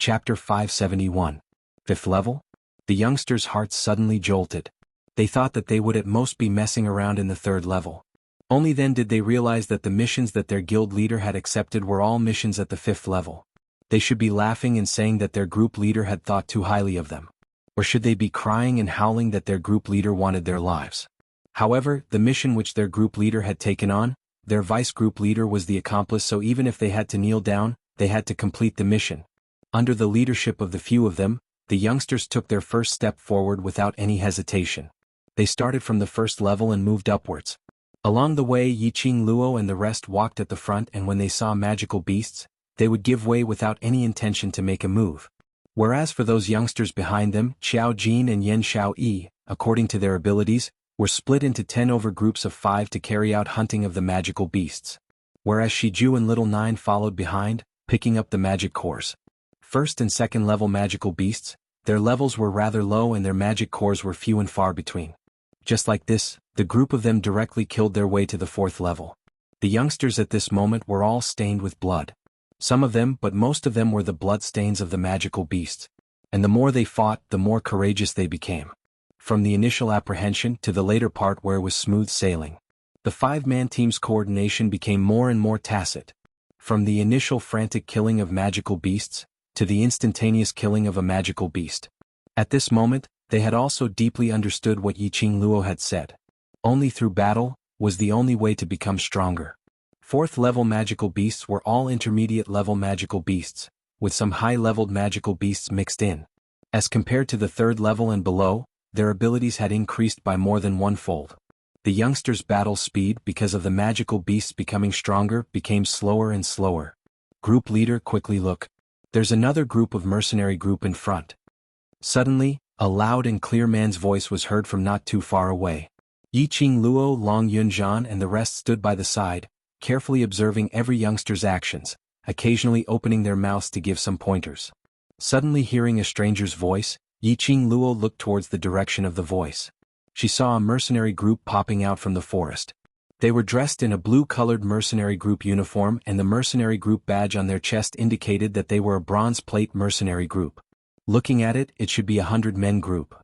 Chapter 571. Fifth level? The youngsters' hearts suddenly jolted. They thought that they would at most be messing around in the third level. Only then did they realize that the missions that their guild leader had accepted were all missions at the fifth level. They should be laughing and saying that their group leader had thought too highly of them. Or should they be crying and howling that their group leader wanted their lives? However, the mission which their group leader had taken on, their vice group leader was the accomplice, so even if they had to kneel down, they had to complete the mission. Under the leadership of the few of them, the youngsters took their first step forward without any hesitation. They started from the first level and moved upwards. Along the way, Yiqing Luo and the rest walked at the front, and when they saw magical beasts, they would give way without any intention to make a move. Whereas for those youngsters behind them, Xiao Jin and Yan Xiao Yi, according to their abilities, were split into 10 over groups of 5 to carry out hunting of the magical beasts. Whereas Shiju and Little Nine followed behind, picking up the magic cores. First and second level magical beasts, their levels were rather low and their magic cores were few and far between. Just like this, the group of them directly killed their way to the fourth level. The youngsters at this moment were all stained with blood. Some of them, but most of them, were the blood stains of the magical beasts. And the more they fought, the more courageous they became. From the initial apprehension to the later part where it was smooth sailing, the 5-man team's coordination became more and more tacit. From the initial frantic killing of magical beasts, to the instantaneous killing of a magical beast. At this moment, they had also deeply understood what Yiqing Luo had said. Only through battle was the only way to become stronger. Fourth-level magical beasts were all intermediate-level magical beasts, with some high-leveled magical beasts mixed in. As compared to the third level and below, their abilities had increased by more than one-fold. The youngsters' battle speed, because of the magical beasts becoming stronger, became slower and slower. Group leader, quickly look. There's another group of mercenary group in front. Suddenly, a loud and clear man's voice was heard from not too far away. Yiqing Luo, Long Yunzhan and the rest stood by the side, carefully observing every youngster's actions, occasionally opening their mouths to give some pointers. Suddenly hearing a stranger's voice, Yiqing Luo looked towards the direction of the voice. She saw a mercenary group popping out from the forest. They were dressed in a blue-colored mercenary group uniform, and the mercenary group badge on their chest indicated that they were a bronze plate mercenary group. Looking at it, it should be a 100-men group.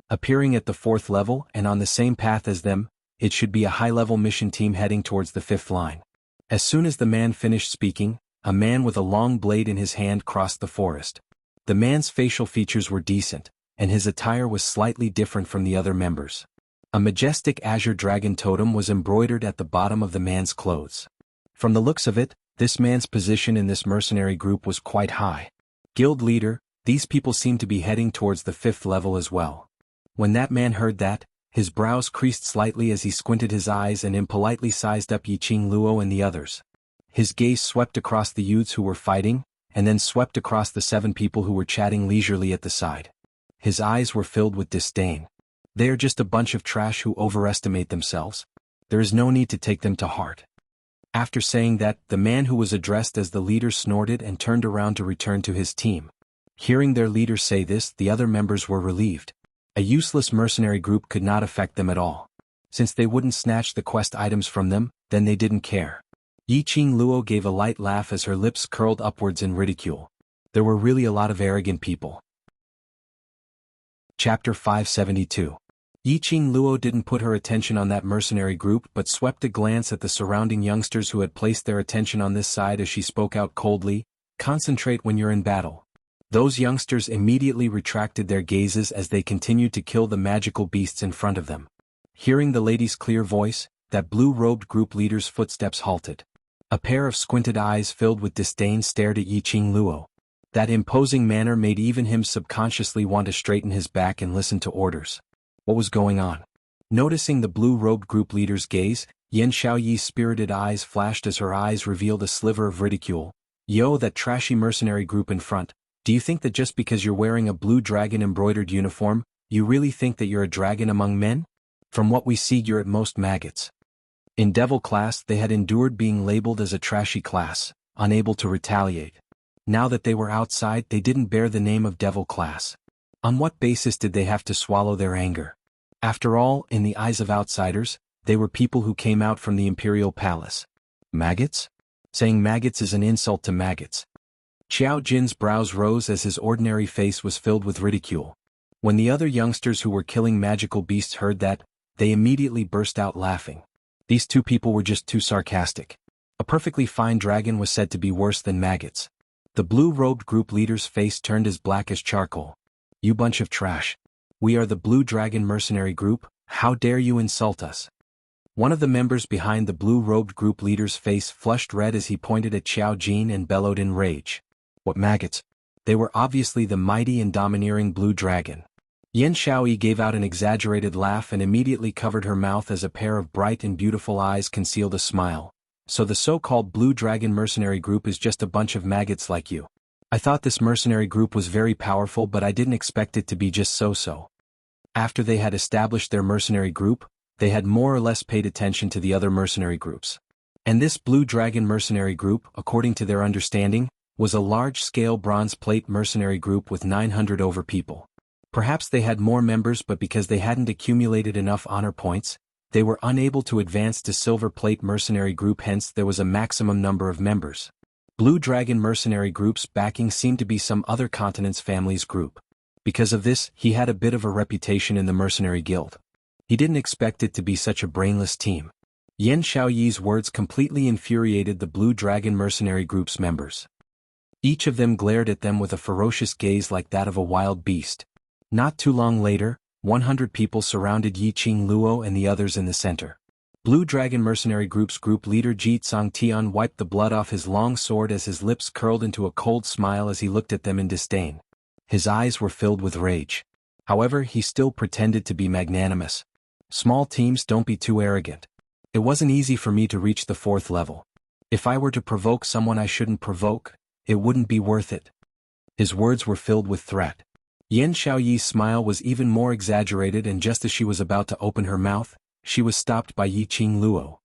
Appearing at the fourth level and on the same path as them, it should be a high-level mission team heading towards the fifth line. As soon as the man finished speaking, a man with a long blade in his hand crossed the forest. The man's facial features were decent, and his attire was slightly different from the other members. A majestic azure dragon totem was embroidered at the bottom of the man's clothes. From the looks of it, this man's position in this mercenary group was quite high. Guild leader, these people seemed to be heading towards the fifth level as well. When that man heard that, his brows creased slightly as he squinted his eyes and impolitely sized up Yiqing Luo and the others. His gaze swept across the youths who were fighting, and then swept across the 7 people who were chatting leisurely at the side. His eyes were filled with disdain. They are just a bunch of trash who overestimate themselves. There is no need to take them to heart. After saying that, the man who was addressed as the leader snorted and turned around to return to his team. Hearing their leader say this, the other members were relieved. A useless mercenary group could not affect them at all. Since they wouldn't snatch the quest items from them, then they didn't care. Yiqing Luo gave a light laugh as her lips curled upwards in ridicule. There were really a lot of arrogant people. Chapter 572. Yiqing Luo didn't put her attention on that mercenary group but swept a glance at the surrounding youngsters who had placed their attention on this side as she spoke out coldly, "Concentrate when you're in battle." Those youngsters immediately retracted their gazes as they continued to kill the magical beasts in front of them. Hearing the lady's clear voice, that blue-robed group leader's footsteps halted. A pair of squinted eyes filled with disdain stared at Yiqing Luo. That imposing manner made even him subconsciously want to straighten his back and listen to orders. What was going on? Noticing the blue-robed group leader's gaze, Yan Xiaoyi's spirited eyes flashed as her eyes revealed a sliver of ridicule. "Yo, that trashy mercenary group in front. Do you think that just because you're wearing a blue dragon-embroidered uniform, you really think that you're a dragon among men? From what we see, you're at most maggots." In Devil class, they had endured being labeled as a trashy class, unable to retaliate. Now that they were outside, they didn't bear the name of Devil class. On what basis did they have to swallow their anger? After all, in the eyes of outsiders, they were people who came out from the imperial palace. Maggots? Saying maggots is an insult to maggots. Xiao Jin's brows rose as his ordinary face was filled with ridicule. When the other youngsters who were killing magical beasts heard that, they immediately burst out laughing. These two people were just too sarcastic. A perfectly fine dragon was said to be worse than maggots. The blue-robed group leader's face turned as black as charcoal. You bunch of trash. We are the Blue Dragon Mercenary Group, how dare you insult us? One of the members behind the blue-robed group leader's face flushed red as he pointed at Xiao Jin and bellowed in rage. What maggots? They were obviously the mighty and domineering Blue Dragon. Yan Xiaoyi gave out an exaggerated laugh and immediately covered her mouth as a pair of bright and beautiful eyes concealed a smile. So the so-called Blue Dragon Mercenary Group is just a bunch of maggots like you. I thought this mercenary group was very powerful, but I didn't expect it to be just so-so. After they had established their mercenary group, they had more or less paid attention to the other mercenary groups. And this Blue Dragon Mercenary Group, according to their understanding, was a large-scale bronze plate mercenary group with 900 over people. Perhaps they had more members, but because they hadn't accumulated enough honor points, they were unable to advance to silver plate mercenary group, hence there was a maximum number of members. Blue Dragon Mercenary Group's backing seemed to be some other continent's family's group. Because of this, he had a bit of a reputation in the mercenary guild. He didn't expect it to be such a brainless team. Yan Xiaoyi's words completely infuriated the Blue Dragon Mercenary Group's members. Each of them glared at them with a ferocious gaze like that of a wild beast. Not too long later, 100 people surrounded Yi Qingluo and the others in the center. Blue Dragon Mercenary Group's group leader Ji Tsangtian wiped the blood off his long sword as his lips curled into a cold smile as he looked at them in disdain. His eyes were filled with rage. However, he still pretended to be magnanimous. Small teams, don't be too arrogant. It wasn't easy for me to reach the 4th level. If I were to provoke someone I shouldn't provoke, it wouldn't be worth it. His words were filled with threat. Yan Xiaoyi's smile was even more exaggerated, and just as she was about to open her mouth, she was stopped by Yi Qingluo.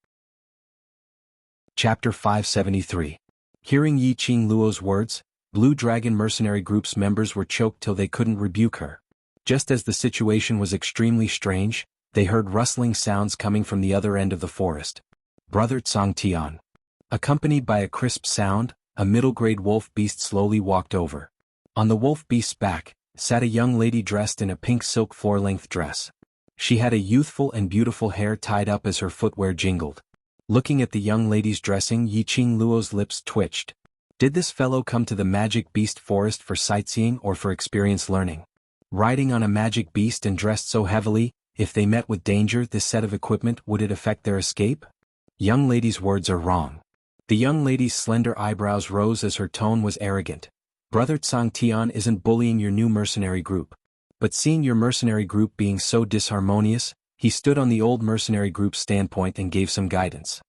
Chapter 573. Hearing Yi Qingluo's words, Blue Dragon Mercenary Group's members were choked till they couldn't rebuke her. Just as the situation was extremely strange, they heard rustling sounds coming from the other end of the forest. Brother Tsangtian. Accompanied by a crisp sound, a middle-grade wolf beast slowly walked over. On the wolf beast's back sat a young lady dressed in a pink silk floor-length dress. She had a youthful and beautiful hair tied up as her footwear jingled. Looking at the young lady's dressing, Yi Qingluo's lips twitched. Did this fellow come to the magic beast forest for sightseeing or for experience learning? Riding on a magic beast and dressed so heavily, if they met with danger, this set of equipment, would it affect their escape? Young lady's words are wrong. The young lady's slender eyebrows rose as her tone was arrogant. Brother Tsangtian isn't bullying your new mercenary group. But seeing your mercenary group being so disharmonious, he stood on the old mercenary group's standpoint and gave some guidance.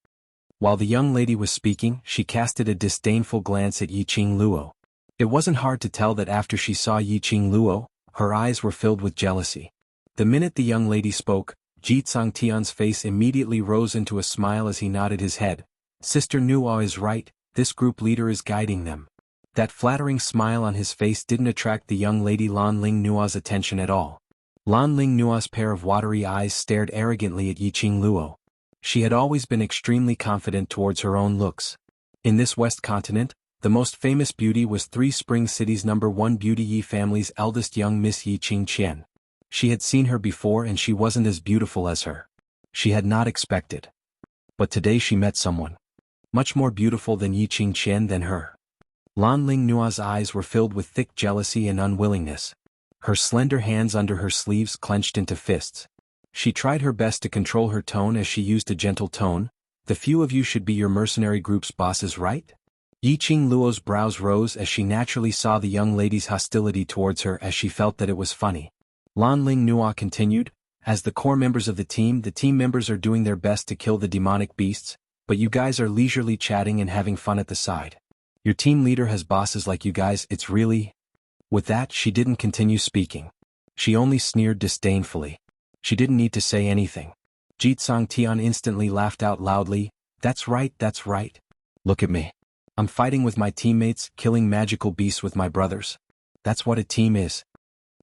While the young lady was speaking, she casted a disdainful glance at Yi Qingluo. It wasn't hard to tell that after she saw Yi Qingluo, her eyes were filled with jealousy. The minute the young lady spoke, Ji Tsangtian's face immediately rose into a smile as he nodded his head. Sister Nuo is right, this group leader is guiding them. That flattering smile on his face didn't attract the young lady Lan Ling Nua's attention at all. Lan Ling Nua's pair of watery eyes stared arrogantly at Yi Qingluo. She had always been extremely confident towards her own looks. In this West continent, the most famous beauty was Three Spring City's #1 beauty, Yi family's eldest young Miss Yi Qingqian. She had seen her before and she wasn't as beautiful as her. She had not expected. But today she met someone much more beautiful than Yi Qingqian than her. Lan Ling Nua's eyes were filled with thick jealousy and unwillingness. Her slender hands under her sleeves clenched into fists. She tried her best to control her tone as she used a gentle tone. The few of you should be your mercenary group's bosses, right? Yi Qingluo's brows rose as she naturally saw the young lady's hostility towards her, as she felt that it was funny. Lan Ling Nua continued, as the core members of the team members are doing their best to kill the demonic beasts, but you guys are leisurely chatting and having fun at the side. Your team leader has bosses like you guys, it's really... With that, she didn't continue speaking. She only sneered disdainfully. She didn't need to say anything. Ji Tsangtian instantly laughed out loudly. That's right, that's right. Look at me. I'm fighting with my teammates, killing magical beasts with my brothers. That's what a team is.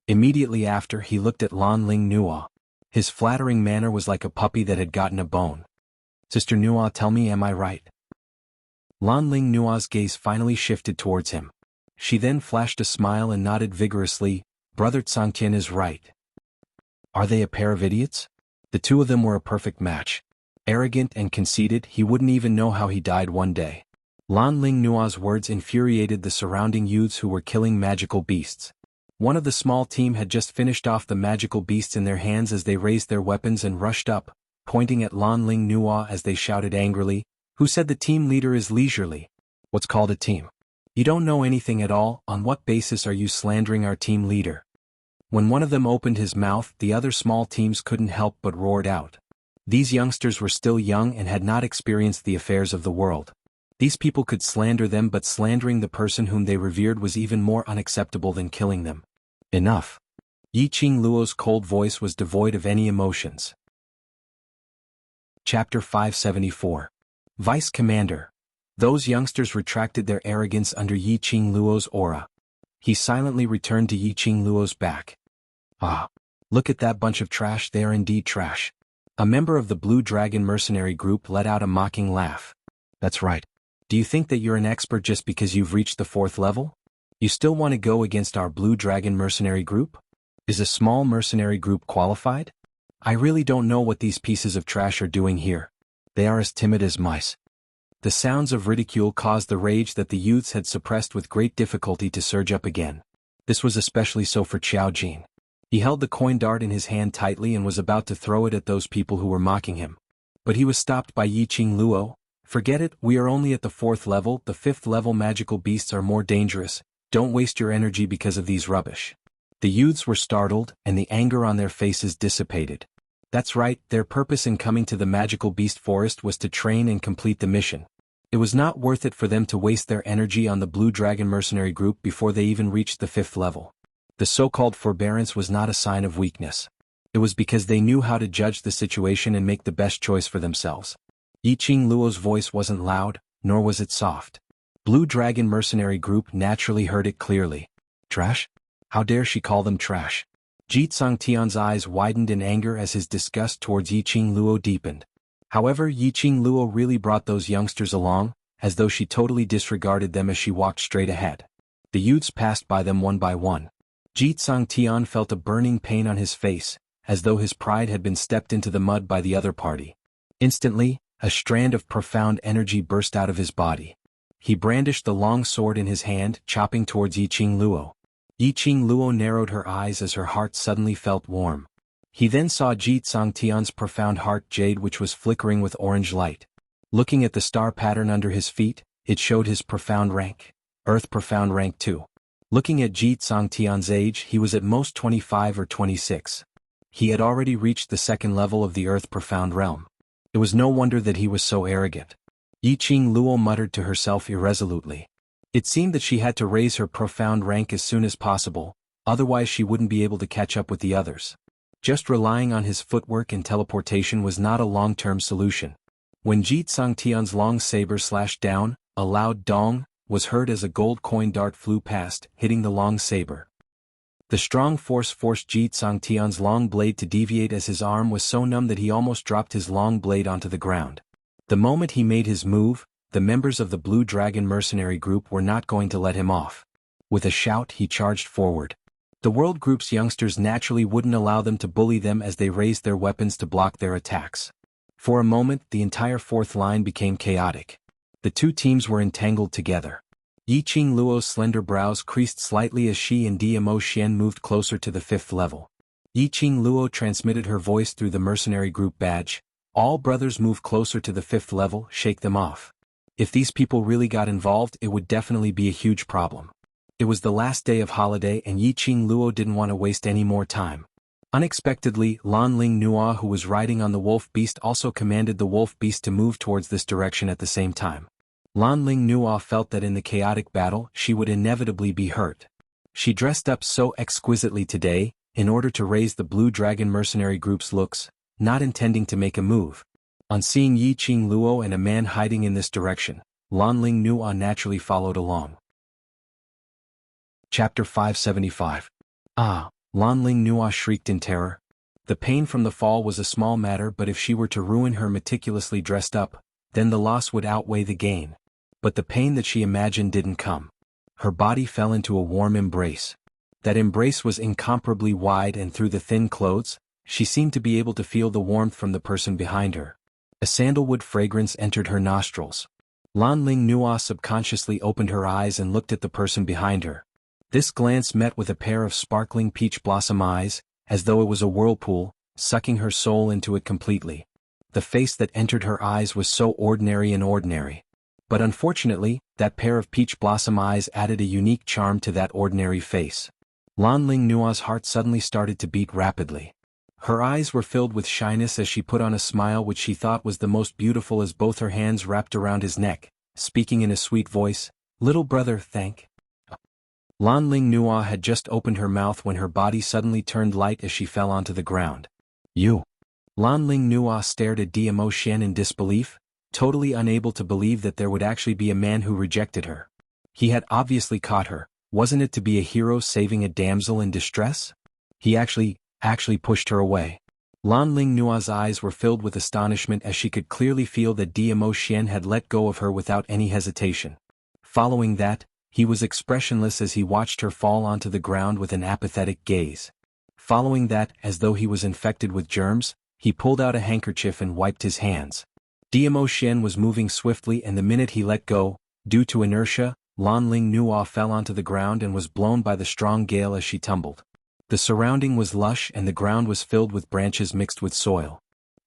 Immediately after, he looked at Lan Ling Nua. His flattering manner was like a puppy that had gotten a bone. Sister Nua, tell me, am I right? Lan Ling Nua's gaze finally shifted towards him. She then flashed a smile and nodded vigorously. Brother Tsangtian is right. Are they a pair of idiots? The two of them were a perfect match. Arrogant and conceited, he wouldn't even know how he died one day. Lan Ling Nua's words infuriated the surrounding youths who were killing magical beasts. One of the small team had just finished off the magical beasts in their hands as they raised their weapons and rushed up, pointing at Lan Ling Nua as they shouted angrily, "Who said the team leader is leisurely? What's called a team? You don't know anything at all. On what basis are you slandering our team leader?" When one of them opened his mouth, the other small teams couldn't help but roared out. These youngsters were still young and had not experienced the affairs of the world. These people could slander them, but slandering the person whom they revered was even more unacceptable than killing them. Enough. Yi Qing Luo's cold voice was devoid of any emotions. Chapter 574. Vice Commander. Those youngsters retracted their arrogance under Yi Qing Luo's aura. He silently returned to Yi Qing Luo's back. Ah, look at that bunch of trash, they are indeed trash. A member of the Blue Dragon mercenary group let out a mocking laugh. That's right. Do you think that you're an expert just because you've reached the 4th level? You still want to go against our Blue Dragon mercenary group? Is a small mercenary group qualified? I really don't know what these pieces of trash are doing here. They are as timid as mice. The sounds of ridicule caused the rage that the youths had suppressed with great difficulty to surge up again. This was especially so for Qiao Jin. He held the coin dart in his hand tightly and was about to throw it at those people who were mocking him. But he was stopped by Yi Qing Luo. Forget it, we are only at the 4th level, the 5th level magical beasts are more dangerous, don't waste your energy because of these rubbish. The youths were startled, and the anger on their faces dissipated. That's right, their purpose in coming to the magical beast forest was to train and complete the mission. It was not worth it for them to waste their energy on the Blue Dragon mercenary group before they even reached the 5th level. The so-called forbearance was not a sign of weakness. It was because they knew how to judge the situation and make the best choice for themselves. Yi Qing Luo's voice wasn't loud, nor was it soft. Blue Dragon mercenary group naturally heard it clearly. Trash? How dare she call them trash? Ji Tsangtian's eyes widened in anger as his disgust towards Yi Qing Luo deepened. However, Yi Qing Luo really brought those youngsters along, as though she totally disregarded them as she walked straight ahead. The youths passed by them one by one. Ji Tsangtian felt a burning pain on his face, as though his pride had been stepped into the mud by the other party. Instantly, a strand of profound energy burst out of his body. He brandished the long sword in his hand, chopping towards Yi Qing Luo. Yi Qing Luo narrowed her eyes as her heart suddenly felt warm. He then saw Ji Tsangtian's profound heart jade, which was flickering with orange light. Looking at the star pattern under his feet, it showed his profound rank. Earth profound rank 2. Looking at Ji Tsangtian's age, he was at most 25 or 26. He had already reached the 2nd level of the Earth profound realm. It was no wonder that he was so arrogant. Yi Qing Luo muttered to herself irresolutely. It seemed that she had to raise her profound rank as soon as possible, otherwise she wouldn't be able to catch up with the others. Just relying on his footwork and teleportation was not a long-term solution. When Ji Tsangtian's long saber slashed down, a loud dong was heard as a gold coin dart flew past, hitting the long saber. The strong force forced Ji Tsangtian's long blade to deviate as his arm was so numb that he almost dropped his long blade onto the ground. The moment he made his move, the members of the Blue Dragon mercenary group were not going to let him off. With a shout, he charged forward. The World Group's youngsters naturally wouldn't allow them to bully them as they raised their weapons to block their attacks. For a moment, the entire 4th line became chaotic. The two teams were entangled together. Yi Qing Luo's slender brows creased slightly as she and Mo Xian moved closer to the 5th level. Yi Qing Luo transmitted her voice through the mercenary group badge. All brothers move closer to the 5th level, shake them off. If these people really got involved, it would definitely be a huge problem. It was the last day of holiday and Yi Qing Luo didn't want to waste any more time. Unexpectedly, Lan Ling Nua, who was riding on the wolf beast, also commanded the wolf beast to move towards this direction at the same time. Lan Ling Nua felt that in the chaotic battle, she would inevitably be hurt. She dressed up so exquisitely today, in order to raise the Blue Dragon mercenary group's looks, not intending to make a move. On seeing Yi Qing Luo and a man hiding in this direction, Lan Ling Nua naturally followed along. Chapter 575. Ah! Lan Ling Nua shrieked in terror. The pain from the fall was a small matter, but if she were to ruin her meticulously dressed up, then the loss would outweigh the gain. But the pain that she imagined didn't come. Her body fell into a warm embrace. That embrace was incomparably wide, and through the thin clothes, she seemed to be able to feel the warmth from the person behind her. A sandalwood fragrance entered her nostrils. Lan Ling Nua subconsciously opened her eyes and looked at the person behind her. This glance met with a pair of sparkling peach blossom eyes, as though it was a whirlpool, sucking her soul into it completely. The face that entered her eyes was so ordinary and ordinary. But unfortunately, that pair of peach blossom eyes added a unique charm to that ordinary face. Lan Ling Nua's heart suddenly started to beat rapidly. Her eyes were filled with shyness as she put on a smile which she thought was the most beautiful as both her hands wrapped around his neck, speaking in a sweet voice, "Little brother, thank." Lan Ling Nua had just opened her mouth when her body suddenly turned light as she fell onto the ground. "You?" Lan Ling Nua stared at Dmo Xian in disbelief, totally unable to believe that there would actually be a man who rejected her. He had obviously caught her. Wasn't it to be a hero saving a damsel in distress? He actually pushed her away. Lan Ling Nua's eyes were filled with astonishment as she could clearly feel that Dmo Xian had let go of her without any hesitation. Following that, he was expressionless as he watched her fall onto the ground with an apathetic gaze. Following that, as though he was infected with germs, he pulled out a handkerchief and wiped his hands. Dmo Xian was moving swiftly, and the minute he let go, due to inertia, Lan Ling Nua fell onto the ground and was blown by the strong gale as she tumbled. The surrounding was lush and the ground was filled with branches mixed with soil.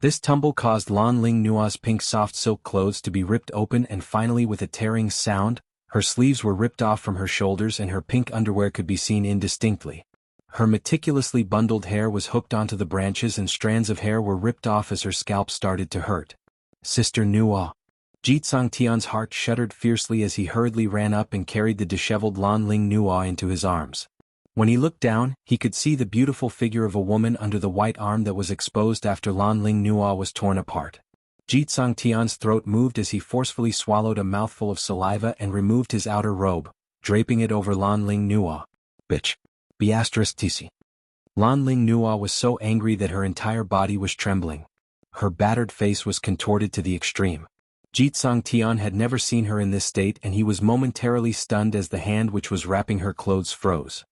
This tumble caused Lan Ling Nua's pink soft silk clothes to be ripped open, and finally, with a tearing sound, her sleeves were ripped off from her shoulders and her pink underwear could be seen indistinctly. Her meticulously bundled hair was hooked onto the branches and strands of hair were ripped off as her scalp started to hurt. "Sister Nua." Xianxia's heart shuddered fiercely as he hurriedly ran up and carried the disheveled Lan Ling Nua into his arms. When he looked down, he could see the beautiful figure of a woman under the white arm that was exposed after Lan Ling Nua was torn apart. Xianxia's throat moved as he forcefully swallowed a mouthful of saliva and removed his outer robe, draping it over Lan Ling Nua. "Bitch. B*tc." Lan Ling Nua was so angry that her entire body was trembling. Her battered face was contorted to the extreme. Xianxian had never seen her in this state, and he was momentarily stunned as the hand which was wrapping her clothes froze.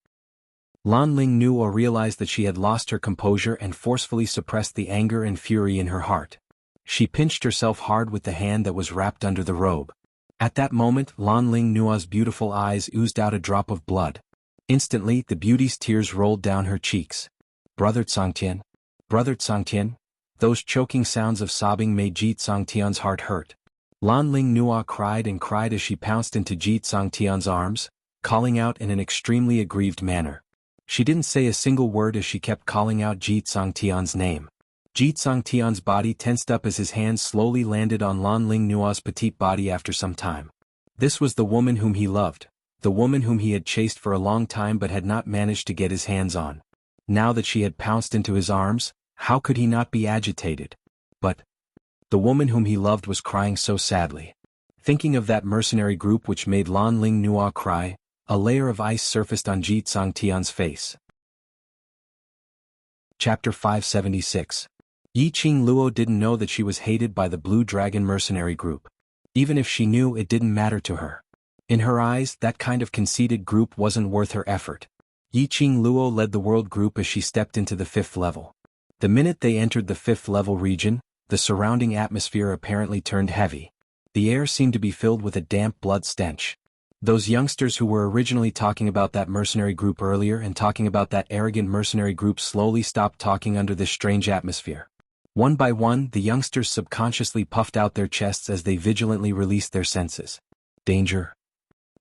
Lan Ling Nua realized that she had lost her composure and forcefully suppressed the anger and fury in her heart. She pinched herself hard with the hand that was wrapped under the robe. At that moment, Lan Ling Nua's beautiful eyes oozed out a drop of blood. Instantly, the beauty's tears rolled down her cheeks. "Brother Xiangtian. Brother Xiangtian." Those choking sounds of sobbing made Xianxian's heart hurt. Lan Ling Nua cried and cried as she pounced into Xianxian's arms, calling out in an extremely aggrieved manner. She didn't say a single word as she kept calling out Xianxian's name. Xianxian's body tensed up as his hands slowly landed on Lan Ling Nua's petite body after some time. This was the woman whom he loved, the woman whom he had chased for a long time but had not managed to get his hands on. Now that she had pounced into his arms, how could he not be agitated? But the woman whom he loved was crying so sadly. Thinking of that mercenary group which made Lan Ling Nua cry, a layer of ice surfaced on Xianxian's face. Chapter 576. Yiqing Luo didn't know that she was hated by the Blue Dragon mercenary group. Even if she knew, it didn't matter to her. In her eyes, that kind of conceited group wasn't worth her effort. Yiqing Luo led the world group as she stepped into the 5th level. The minute they entered the 5th level region, the surrounding atmosphere apparently turned heavy. The air seemed to be filled with a damp blood stench. Those youngsters who were originally talking about that mercenary group earlier and talking about that arrogant mercenary group slowly stopped talking under this strange atmosphere. One by one, the youngsters subconsciously puffed out their chests as they vigilantly released their senses. Danger.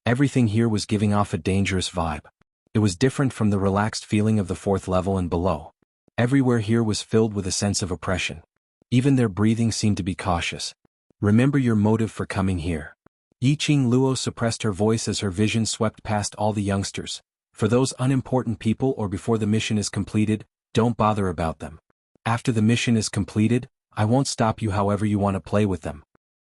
Everything here was giving off a dangerous vibe. It was different from the relaxed feeling of the 4th level and below. Everywhere here was filled with a sense of oppression. Even their breathing seemed to be cautious. "Remember your motive for coming here." Yiqing Luo suppressed her voice as her vision swept past all the youngsters. "For those unimportant people or before the mission is completed, don't bother about them. After the mission is completed, I won't stop you however you want to play with them."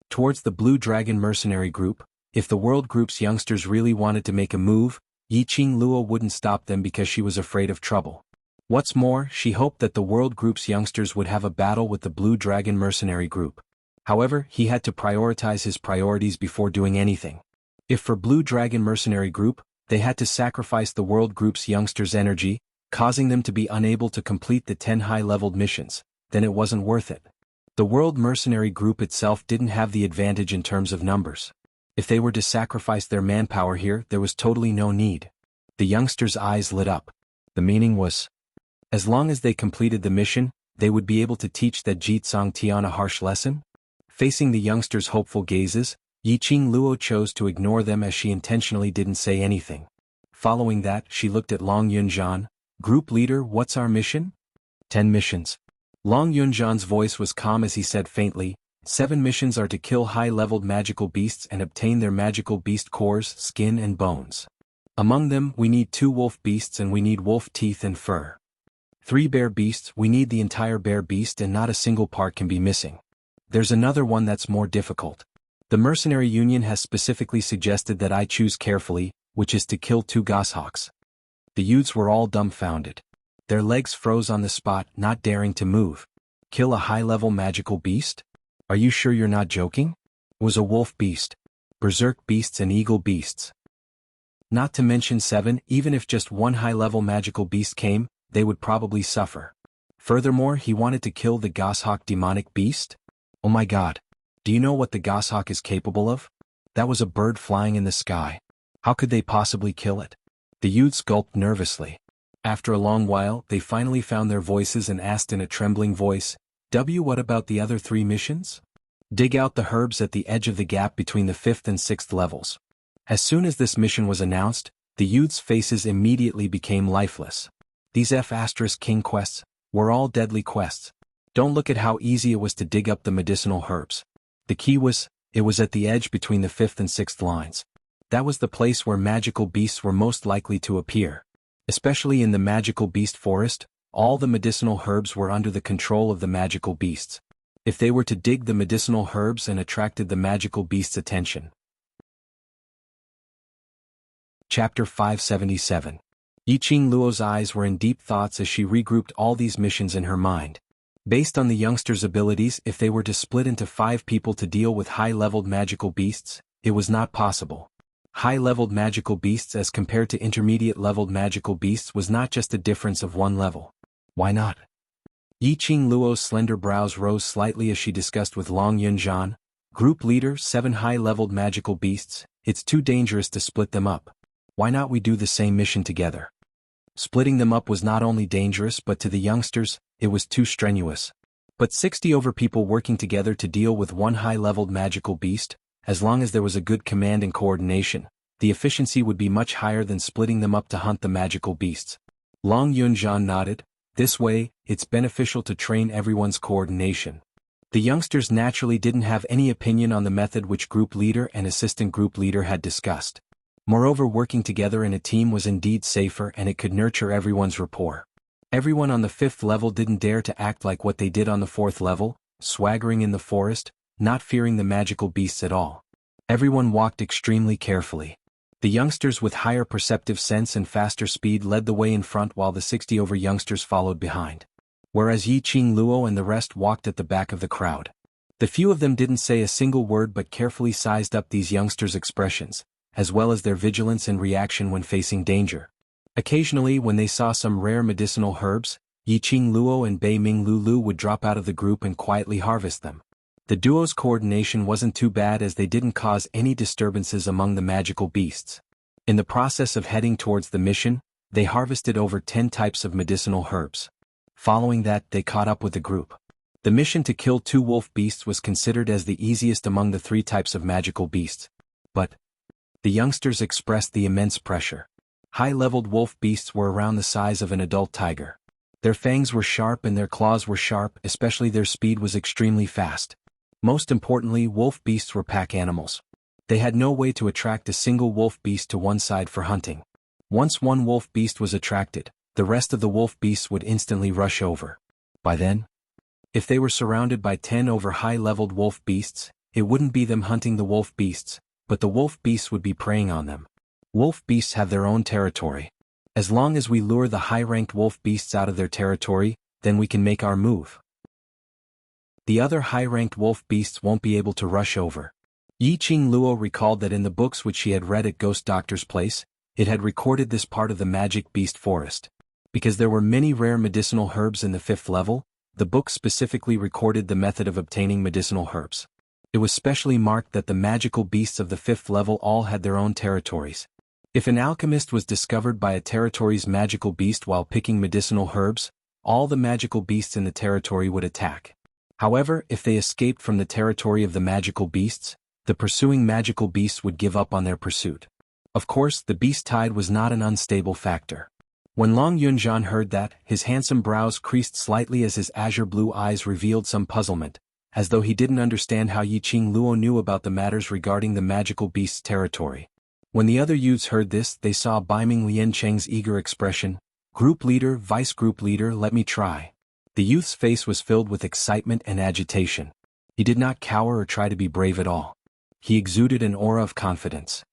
Towards the Blue Dragon mercenary group, if the world group's youngsters really wanted to make a move, Yiqing Luo wouldn't stop them because she was afraid of trouble. What's more, she hoped that the world group's youngsters would have a battle with the Blue Dragon mercenary group. However, he had to prioritize his priorities before doing anything. If for Blue Dragon Mercenary Group, they had to sacrifice the World Group's youngsters' energy, causing them to be unable to complete the 10 high-leveled missions, then it wasn't worth it. The World Mercenary Group itself didn't have the advantage in terms of numbers. If they were to sacrifice their manpower here, there was totally no need. The youngsters' eyes lit up. The meaning was, as long as they completed the mission, they would be able to teach that Jitsong Tian a harsh lesson? Facing the youngsters' hopeful gazes, Yiqing Luo chose to ignore them as she intentionally didn't say anything. Following that, she looked at Long Yunzhan. Group leader, what's our mission? 10 missions. Long Yunzhan's voice was calm as he said faintly, 7 missions are to kill high-leveled magical beasts and obtain their magical beast cores, skin and bones. Among them, we need 2 wolf beasts and we need wolf teeth and fur. 3 bear beasts, we need the entire bear beast and not a single part can be missing. There's another one that's more difficult. The Mercenary Union has specifically suggested that I choose carefully, which is to kill 2 goshawks. The youths were all dumbfounded. Their legs froze on the spot, not daring to move. Kill a high-level magical beast? Are you sure you're not joking? It was a wolf beast, berserk beasts and eagle beasts. Not to mention 7, even if just 1 high-level magical beast came, they would probably suffer. Furthermore, he wanted to kill the goshawk demonic beast? Oh my god. Do you know what the goshawk is capable of? That was a bird flying in the sky. How could they possibly kill it? The youths gulped nervously. After a long while, they finally found their voices and asked in a trembling voice, what about the other 3 missions? Dig out the herbs at the edge of the gap between the 5th and 6th levels. As soon as this mission was announced, the youths' faces immediately became lifeless. These F*King quests were all deadly quests. Don't look at how easy it was to dig up the medicinal herbs. The key was, it was at the edge between the 5th and 6th lines. That was the place where magical beasts were most likely to appear. Especially in the magical beast forest, all the medicinal herbs were under the control of the magical beasts. If they were to dig the medicinal herbs and attracted the magical beast's attention. Chapter 577. Yiqing Luo's eyes were in deep thoughts as she regrouped all these missions in her mind. Based on the youngsters' abilities, if they were to split into 5 people to deal with high-leveled magical beasts, it was not possible. High-leveled magical beasts as compared to intermediate-leveled magical beasts was not just a difference of 1 level. Why not? Yiqing Luo's slender brows rose slightly as she discussed with Long Yunzhan. Group leader, 7 high-leveled magical beasts, it's too dangerous to split them up. Why not we do the same mission together? Splitting them up was not only dangerous but to the youngsters, it was too strenuous. But 60 over people working together to deal with 1 high-leveled magical beast, as long as there was a good command and coordination, the efficiency would be much higher than splitting them up to hunt the magical beasts. Long Yunzhan nodded. This way, it's beneficial to train everyone's coordination. The youngsters naturally didn't have any opinion on the method which group leader and assistant group leader had discussed. Moreover, working together in a team was indeed safer and it could nurture everyone's rapport. Everyone on the 5th level didn't dare to act like what they did on the 4th level, swaggering in the forest, not fearing the magical beasts at all. Everyone walked extremely carefully. The youngsters with higher perceptive sense and faster speed led the way in front while the 60 over youngsters followed behind. Whereas Yiqing Luo and the rest walked at the back of the crowd. The few of them didn't say a single word but carefully sized up these youngsters' expressions, as well as their vigilance and reaction when facing danger. Occasionally, when they saw some rare medicinal herbs, Yiqing Luo and Bei Ming Lulu would drop out of the group and quietly harvest them. The duo's coordination wasn't too bad as they didn't cause any disturbances among the magical beasts. In the process of heading towards the mission, they harvested over 10 types of medicinal herbs. Following that, they caught up with the group. The mission to kill 2 wolf beasts was considered as the easiest among the 3 types of magical beasts. But the youngsters expressed the immense pressure. High-leveled wolf beasts were around the size of an adult tiger. Their fangs were sharp and their claws were sharp, especially their speed was extremely fast. Most importantly, wolf beasts were pack animals. They had no way to attract a single wolf beast to one side for hunting. Once one wolf beast was attracted, the rest of the wolf beasts would instantly rush over. By then, if they were surrounded by 10 over high-leveled wolf beasts, it wouldn't be them hunting the wolf beasts, but the wolf beasts would be preying on them. Wolf beasts have their own territory. As long as we lure the high-ranked wolf beasts out of their territory, then we can make our move. The other high-ranked wolf beasts won't be able to rush over. Yi Qing Luo recalled that in the books which she had read at Ghost Doctor's place, it had recorded this part of the magic beast forest. Because there were many rare medicinal herbs in the 5th level, the book specifically recorded the method of obtaining medicinal herbs. It was specially marked that the magical beasts of the 5th level all had their own territories. If an alchemist was discovered by a territory's magical beast while picking medicinal herbs, all the magical beasts in the territory would attack. However, if they escaped from the territory of the magical beasts, the pursuing magical beasts would give up on their pursuit. Of course, the beast tide was not an unstable factor. When Long Yunzhan heard that, his handsome brows creased slightly as his azure blue eyes revealed some puzzlement, as though he didn't understand how Yi Qing Luo knew about the matters regarding the magical beast's territory. When the other youths heard this, they saw Baiming Liancheng's eager expression. Group leader, vice group leader, let me try. The youth's face was filled with excitement and agitation. He did not cower or try to be brave at all. He exuded an aura of confidence.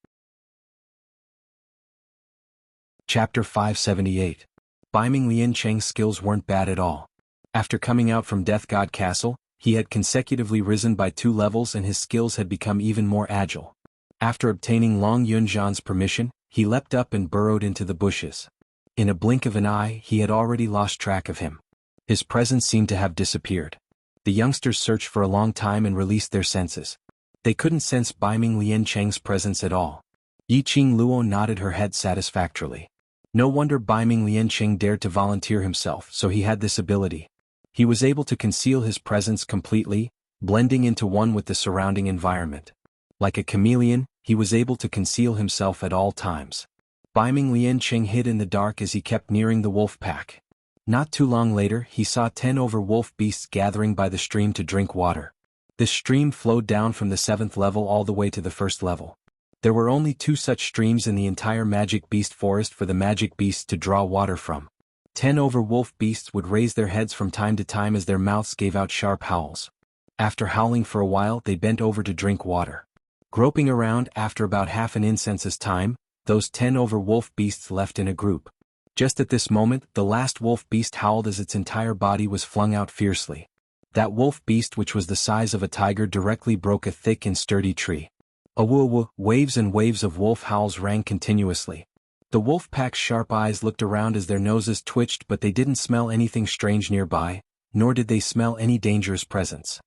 Chapter 578. Baiming Liancheng's skills weren't bad at all. After coming out from Death God Castle, he had consecutively risen by 2 levels and his skills had become even more agile. After obtaining Long Yunzhan's permission, he leapt up and burrowed into the bushes. In a blink of an eye, he had already lost track of him. His presence seemed to have disappeared. The youngsters searched for a long time and released their senses. They couldn't sense Baiming Liancheng's presence at all. Yi Qing Luo nodded her head satisfactorily. No wonder Baiming Liancheng dared to volunteer himself, so he had this ability. He was able to conceal his presence completely, blending into one with the surrounding environment. Like a chameleon, he was able to conceal himself at all times. Baiming Liancheng hid in the dark as he kept nearing the wolf pack. Not too long later, he saw 10 wolf beasts gathering by the stream to drink water. This stream flowed down from the 7th level all the way to the 1st level. There were only 2 such streams in the entire magic beast forest for the magic beasts to draw water from. 10 wolf beasts would raise their heads from time to time as their mouths gave out sharp howls. After howling for a while, they bent over to drink water. Groping around, after about half an incense's time, those 10 wolf beasts left in a group. Just at this moment, the last wolf beast howled as its entire body was flung out fiercely. That wolf beast, which was the size of a tiger, directly broke a thick and sturdy tree. Awoo, waves and waves of wolf howls rang continuously. The wolf pack's sharp eyes looked around as their noses twitched, but they didn't smell anything strange nearby, nor did they smell any dangerous presence.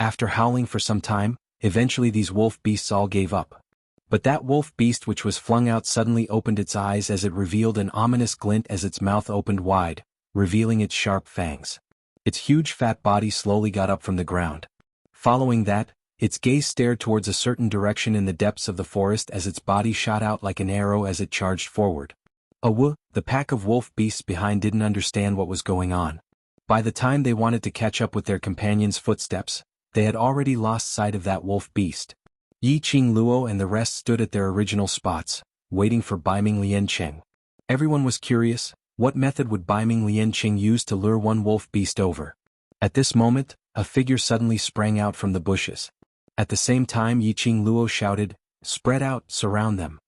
After howling for some time, eventually these wolf beasts all gave up. But that wolf beast which was flung out suddenly opened its eyes as it revealed an ominous glint as its mouth opened wide, revealing its sharp fangs. Its huge fat body slowly got up from the ground. Following that, its gaze stared towards a certain direction in the depths of the forest as its body shot out like an arrow as it charged forward. The pack of wolf beasts behind didn't understand what was going on. By the time they wanted to catch up with their companions' footsteps, they had already lost sight of that wolf beast. Yi Qing Luo and the rest stood at their original spots, waiting for Baiming Liancheng. Everyone was curious, what method would Baiming Liancheng use to lure one wolf beast over? At this moment, a figure suddenly sprang out from the bushes. At the same time, Yi Qing Luo shouted, "Spread out, surround them."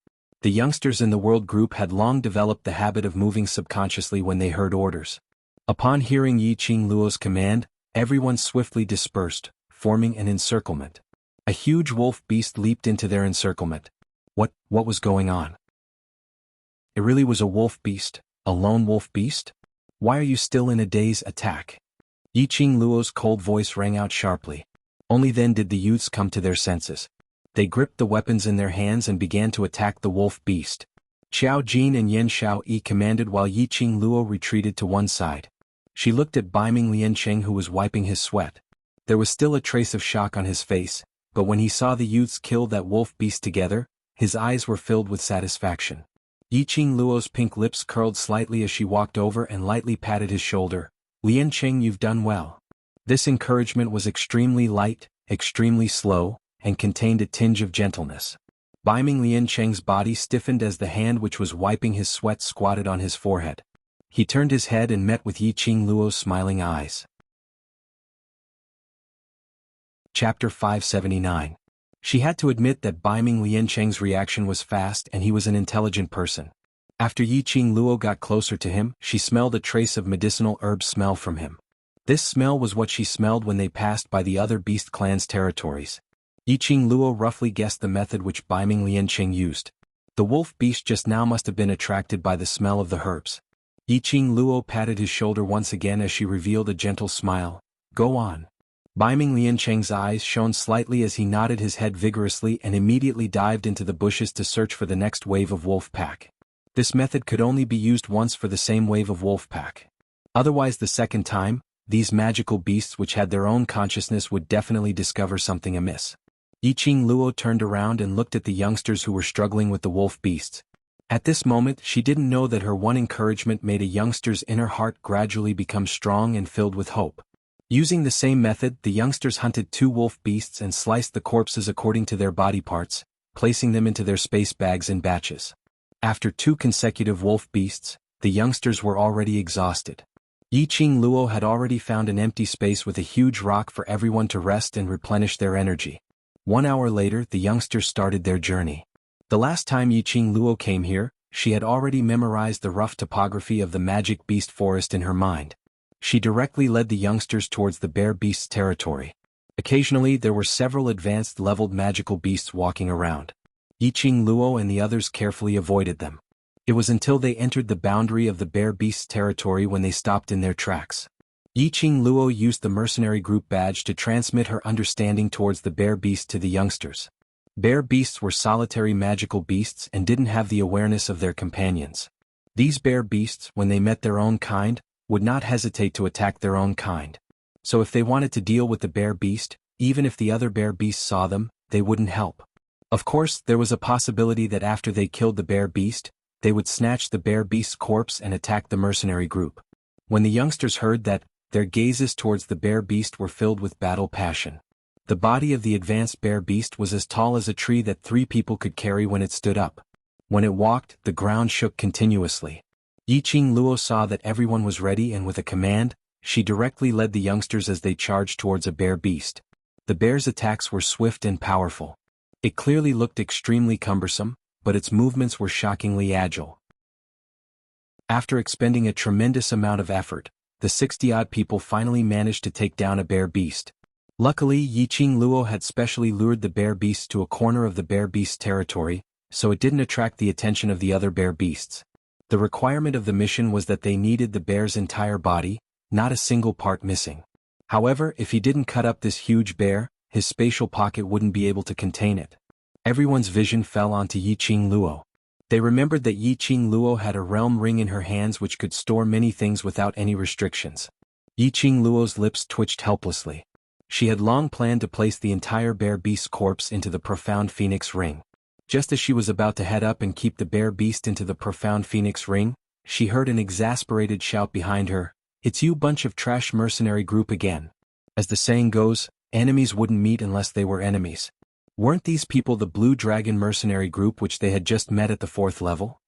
The youngsters in the world group had long developed the habit of moving subconsciously when they heard orders. Upon hearing Yi Qing Luo's command, everyone swiftly dispersed, forming an encirclement. A huge wolf beast leaped into their encirclement. What was going on? It really was a wolf beast, a lone wolf beast? Why are you still in a daze? Attack! Yi Qing Luo's cold voice rang out sharply. Only then did the youths come to their senses. They gripped the weapons in their hands and began to attack the wolf beast. Xiao Jin and Yan Xiao Yi commanded while Yi Qing Luo retreated to one side. She looked at Baiming Liancheng, who was wiping his sweat. There was still a trace of shock on his face, but when he saw the youths kill that wolf beast together, his eyes were filled with satisfaction. Yi Qing Luo's pink lips curled slightly as she walked over and lightly patted his shoulder. "Liancheng, you've done well." This encouragement was extremely light, extremely slow, and contained a tinge of gentleness. Baiming Liancheng's body stiffened as the hand which was wiping his sweat squatted on his forehead. He turned his head and met with Yi Qing Luo's smiling eyes. Chapter 579. She had to admit that Baiming Liancheng's reaction was fast and he was an intelligent person. After Yi Qing Luo got closer to him, she smelled a trace of medicinal herb smell from him. This smell was what she smelled when they passed by the other beast clan's territories. Yiqing Luo roughly guessed the method which Baiming Lianqing used. The wolf beast just now must have been attracted by the smell of the herbs. Yiqing Luo patted his shoulder once again as she revealed a gentle smile. Go on. Baiming Lianqing's eyes shone slightly as he nodded his head vigorously and immediately dived into the bushes to search for the next wave of wolf pack. This method could only be used once for the same wave of wolf pack. Otherwise the second time, these magical beasts which had their own consciousness would definitely discover something amiss. Yiqing Luo turned around and looked at the youngsters who were struggling with the wolf beasts. At this moment she didn't know that her one encouragement made a youngster's inner heart gradually become strong and filled with hope. Using the same method, the youngsters hunted 2 wolf beasts and sliced the corpses according to their body parts, placing them into their space bags in batches. After 2 consecutive wolf beasts, the youngsters were already exhausted. Yiqing Luo had already found an empty space with a huge rock for everyone to rest and replenish their energy. 1 hour later, the youngsters started their journey. The last time Yiqing Luo came here, she had already memorized the rough topography of the magic beast forest in her mind. She directly led the youngsters towards the bear beast's territory. Occasionally there were several advanced leveled magical beasts walking around. Yiqing Luo and the others carefully avoided them. It was until they entered the boundary of the bear beast's territory when they stopped in their tracks. Yiqing Luo used the mercenary group badge to transmit her understanding towards the bear beast to the youngsters. Bear beasts were solitary magical beasts and didn't have the awareness of their companions. These bear beasts, when they met their own kind, would not hesitate to attack their own kind. So if they wanted to deal with the bear beast, even if the other bear beasts saw them, they wouldn't help. Of course, there was a possibility that after they killed the bear beast, they would snatch the bear beast's corpse and attack the mercenary group. When the youngsters heard that, their gazes towards the bear beast were filled with battle passion. The body of the advanced bear beast was as tall as a tree that 3 people could carry when it stood up. When it walked, the ground shook continuously. Yiqing Luo saw that everyone was ready and with a command, she directly led the youngsters as they charged towards a bear beast. The bear's attacks were swift and powerful. It clearly looked extremely cumbersome, but its movements were shockingly agile. After expending a tremendous amount of effort, the 60-odd people finally managed to take down a bear beast. Luckily, Yiqing Luo had specially lured the bear beast to a corner of the bear beast's territory, so it didn't attract the attention of the other bear beasts. The requirement of the mission was that they needed the bear's entire body, not a single part missing. However, if he didn't cut up this huge bear, his spatial pocket wouldn't be able to contain it. Everyone's vision fell onto Yiqing Luo. They remembered that Yiqing Luo had a realm ring in her hands which could store many things without any restrictions. Yiqing Luo's lips twitched helplessly. She had long planned to place the entire bear beast's corpse into the profound phoenix ring. Just as she was about to head up and keep the bear beast into the profound phoenix ring, she heard an exasperated shout behind her, "It's you bunch of trash mercenary group again." As the saying goes, enemies wouldn't meet unless they were enemies. Weren't these people the Blue Dragon mercenary group which they had just met at the 4th level?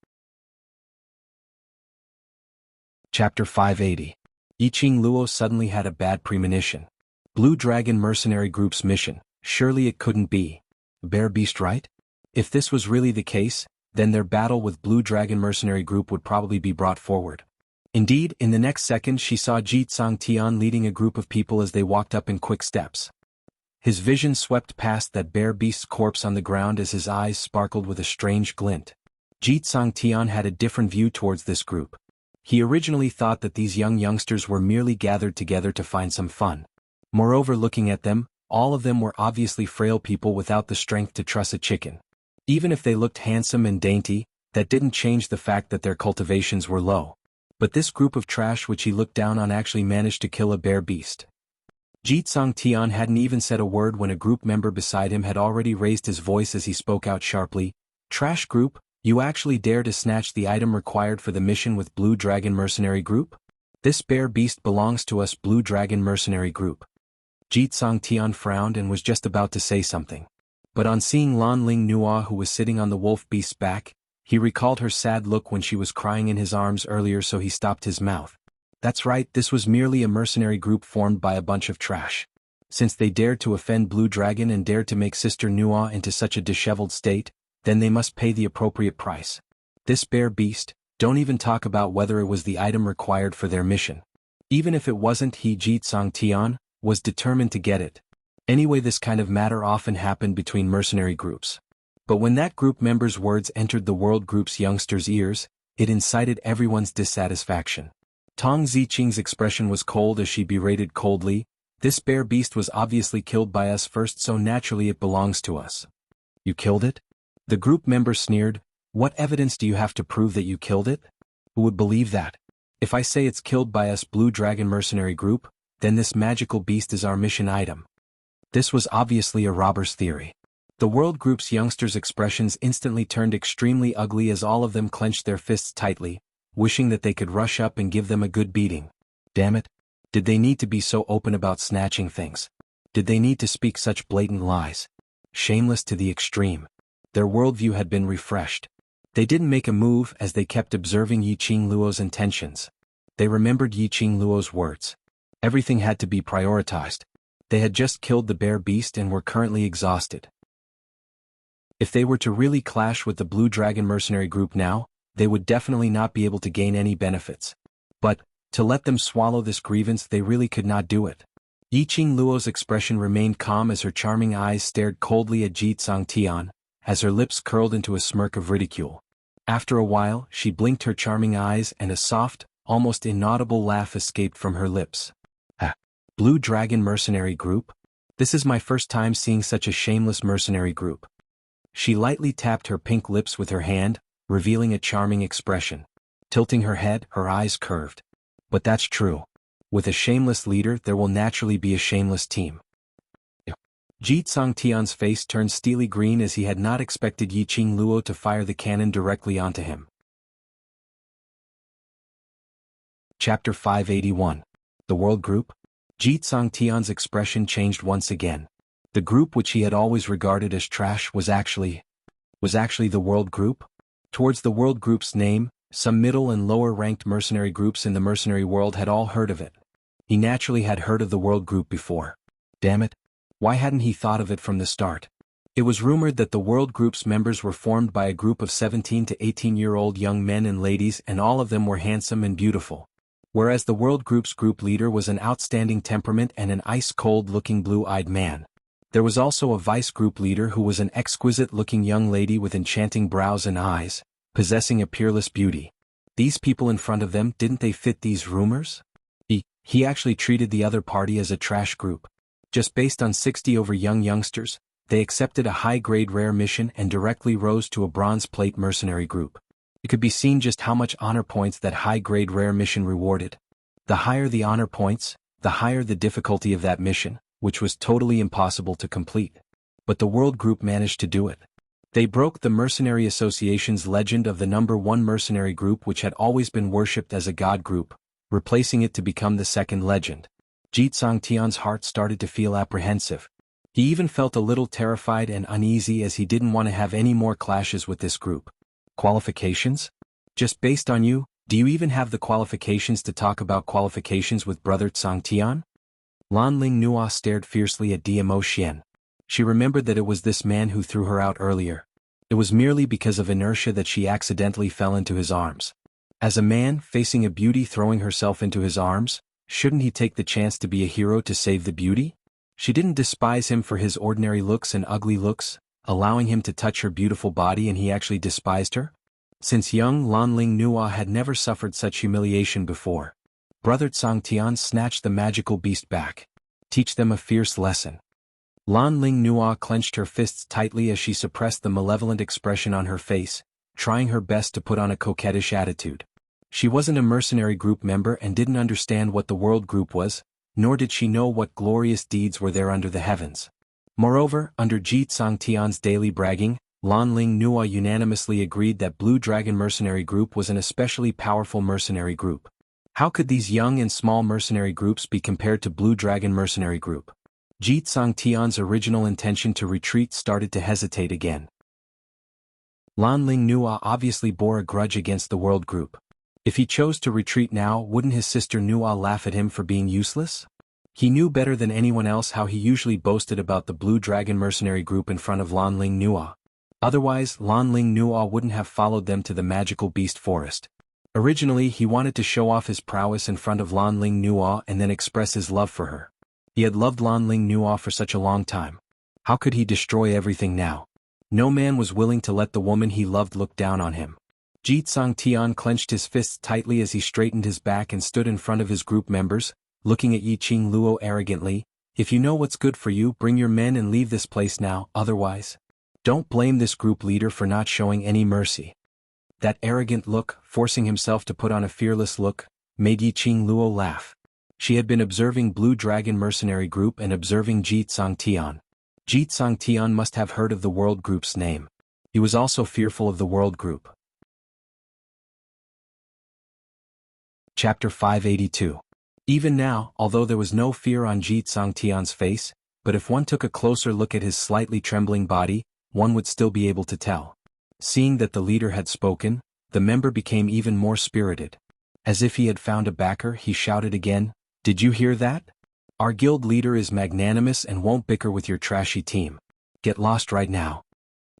Chapter 580. Yiqing Luo suddenly had a bad premonition. Blue Dragon mercenary group's mission, surely it couldn't be. Bear beast, right? If this was really the case, then their battle with Blue Dragon mercenary group would probably be brought forward. Indeed, in the next second she saw Xianxia leading a group of people as they walked up in quick steps. His vision swept past that bear beast's corpse on the ground as his eyes sparkled with a strange glint. Xianxia had a different view towards this group. He originally thought that these youngsters were merely gathered together to find some fun. Moreover, looking at them, all of them were obviously frail people without the strength to truss a chicken. Even if they looked handsome and dainty, that didn't change the fact that their cultivations were low. But this group of trash which he looked down on actually managed to kill a bear beast. Xianxia hadn't even said a word when a group member beside him had already raised his voice as he spoke out sharply, "Trash group, you actually dare to snatch the item required for the mission with Blue Dragon mercenary group? This bear beast belongs to us Blue Dragon mercenary group." Xianxia frowned and was just about to say something. But on seeing Lan Ling Nua who was sitting on the wolf beast's back, he recalled her sad look when she was crying in his arms earlier, so he stopped his mouth. That's right, this was merely a mercenary group formed by a bunch of trash. Since they dared to offend Blue Dragon and dared to make Sister Nua into such a disheveled state, then they must pay the appropriate price. This bear beast, don't even talk about whether it was the item required for their mission. Even if it wasn't, Xianxia was determined to get it. Anyway, this kind of matter often happened between mercenary groups. But when that group member's words entered the world group's youngsters' ears, it incited everyone's dissatisfaction. Tong Ziqing's expression was cold as she berated coldly, "This bear beast was obviously killed by us first, so naturally it belongs to us." "You killed it?" The group member sneered. "What evidence do you have to prove that you killed it? Who would believe that? If I say it's killed by us Blue Dragon mercenary group, then this magical beast is our mission item." This was obviously a robber's theory. The world group's youngsters' expressions instantly turned extremely ugly as all of them clenched their fists tightly, wishing that they could rush up and give them a good beating. Damn it! Did they need to be so open about snatching things? Did they need to speak such blatant lies? Shameless to the extreme. Their worldview had been refreshed. They didn't make a move as they kept observing Yiqing Luo's intentions. They remembered Yiqing Luo's words. Everything had to be prioritized. They had just killed the bear beast and were currently exhausted. If they were to really clash with the Blue Dragon mercenary group now, they would definitely not be able to gain any benefits. But, to let them swallow this grievance, they really could not do it. Yiqing Luo's expression remained calm as her charming eyes stared coldly at Ji Tsangtian, as her lips curled into a smirk of ridicule. After a while, she blinked her charming eyes and a soft, almost inaudible laugh escaped from her lips. "Ah, Blue Dragon mercenary group? This is my first time seeing such a shameless mercenary group." She lightly tapped her pink lips with her hand, revealing a charming expression. Tilting her head, her eyes curved. "But that's true. With a shameless leader there will naturally be a shameless team." Ji Tsangtian's face turned steely green as he had not expected Yiqing Luo to fire the cannon directly onto him. Chapter 581. The World Group? Ji Tsangtian's expression changed once again. The group which he had always regarded as trash was actually the World Group? Towards the World Group's name, some middle and lower-ranked mercenary groups in the mercenary world had all heard of it. He naturally had heard of the World Group before. Damn it! Why hadn't he thought of it from the start? It was rumored that the World Group's members were formed by a group of 17 to 18-year-old young men and ladies, and all of them were handsome and beautiful. Whereas the World Group's group leader was an outstanding temperament and an ice-cold-looking blue-eyed man. There was also a vice group leader who was an exquisite-looking young lady with enchanting brows and eyes, possessing a peerless beauty. These people in front of them, didn't they fit these rumors? He actually treated the other party as a trash group. Just based on 60 over young youngsters, they accepted a high-grade rare mission and directly rose to a bronze plate mercenary group. It could be seen just how much honor points that high-grade rare mission rewarded. The higher the honor points, the higher the difficulty of that mission, which was totally impossible to complete. But the World Group managed to do it. They broke the Mercenary Association's legend of the #1 mercenary group, which had always been worshipped as a god group, replacing it to become the second legend. Ji Tsangtian's heart started to feel apprehensive. He even felt a little terrified and uneasy as he didn't want to have any more clashes with this group. Qualifications? Just based on you, do you even have the qualifications to talk about qualifications with Brother Tsangtian? Lan Ling Nua stared fiercely at Dmo Xian. She remembered that it was this man who threw her out earlier. It was merely because of inertia that she accidentally fell into his arms. As a man facing a beauty throwing herself into his arms, shouldn't he take the chance to be a hero to save the beauty? She didn't despise him for his ordinary looks and ugly looks, allowing him to touch her beautiful body, and he actually despised her? Since young, Lan Ling Nua had never suffered such humiliation before. Brother Tsangtian snatched the magical beast back. Teach them a fierce lesson. Lan Ling Nua clenched her fists tightly as she suppressed the malevolent expression on her face, trying her best to put on a coquettish attitude. She wasn't a mercenary group member and didn't understand what the World Group was, nor did she know what glorious deeds were there under the heavens. Moreover, under Ji Tsangtian's daily bragging, Lan Ling Nua unanimously agreed that Blue Dragon mercenary group was an especially powerful mercenary group. How could these young and small mercenary groups be compared to Blue Dragon mercenary group? Ji Tsangtian's original intention to retreat started to hesitate again. Lan Ling Nua obviously bore a grudge against the World Group. If he chose to retreat now, wouldn't his sister Nua laugh at him for being useless? He knew better than anyone else how he usually boasted about the Blue Dragon mercenary group in front of Lan Ling Nua. Otherwise, Lan Ling Nua wouldn't have followed them to the magical beast forest. Originally, he wanted to show off his prowess in front of Lan Ling Nua and then express his love for her. He had loved Lanling Nuo for such a long time. How could he destroy everything now? No man was willing to let the woman he loved look down on him. Ji Tian clenched his fists tightly as he straightened his back and stood in front of his group members, looking at Yiqing Luo arrogantly. If you know what's good for you, bring your men and leave this place now, otherwise. Don't blame this group leader for not showing any mercy. That arrogant look, forcing himself to put on a fearless look, made Yiqing Luo laugh. She had been observing Blue Dragon Mercenary Group and observing Ji Tian. Ji Tian must have heard of the World Group's name. He was also fearful of the World Group. Chapter 582. Even now, although there was no fear on Ji Tian's face, but if one took a closer look at his slightly trembling body, one would still be able to tell. Seeing that the leader had spoken, the member became even more spirited. As if he had found a backer, he shouted again, "Did you hear that? Our guild leader is magnanimous and won't bicker with your trashy team. Get lost right now."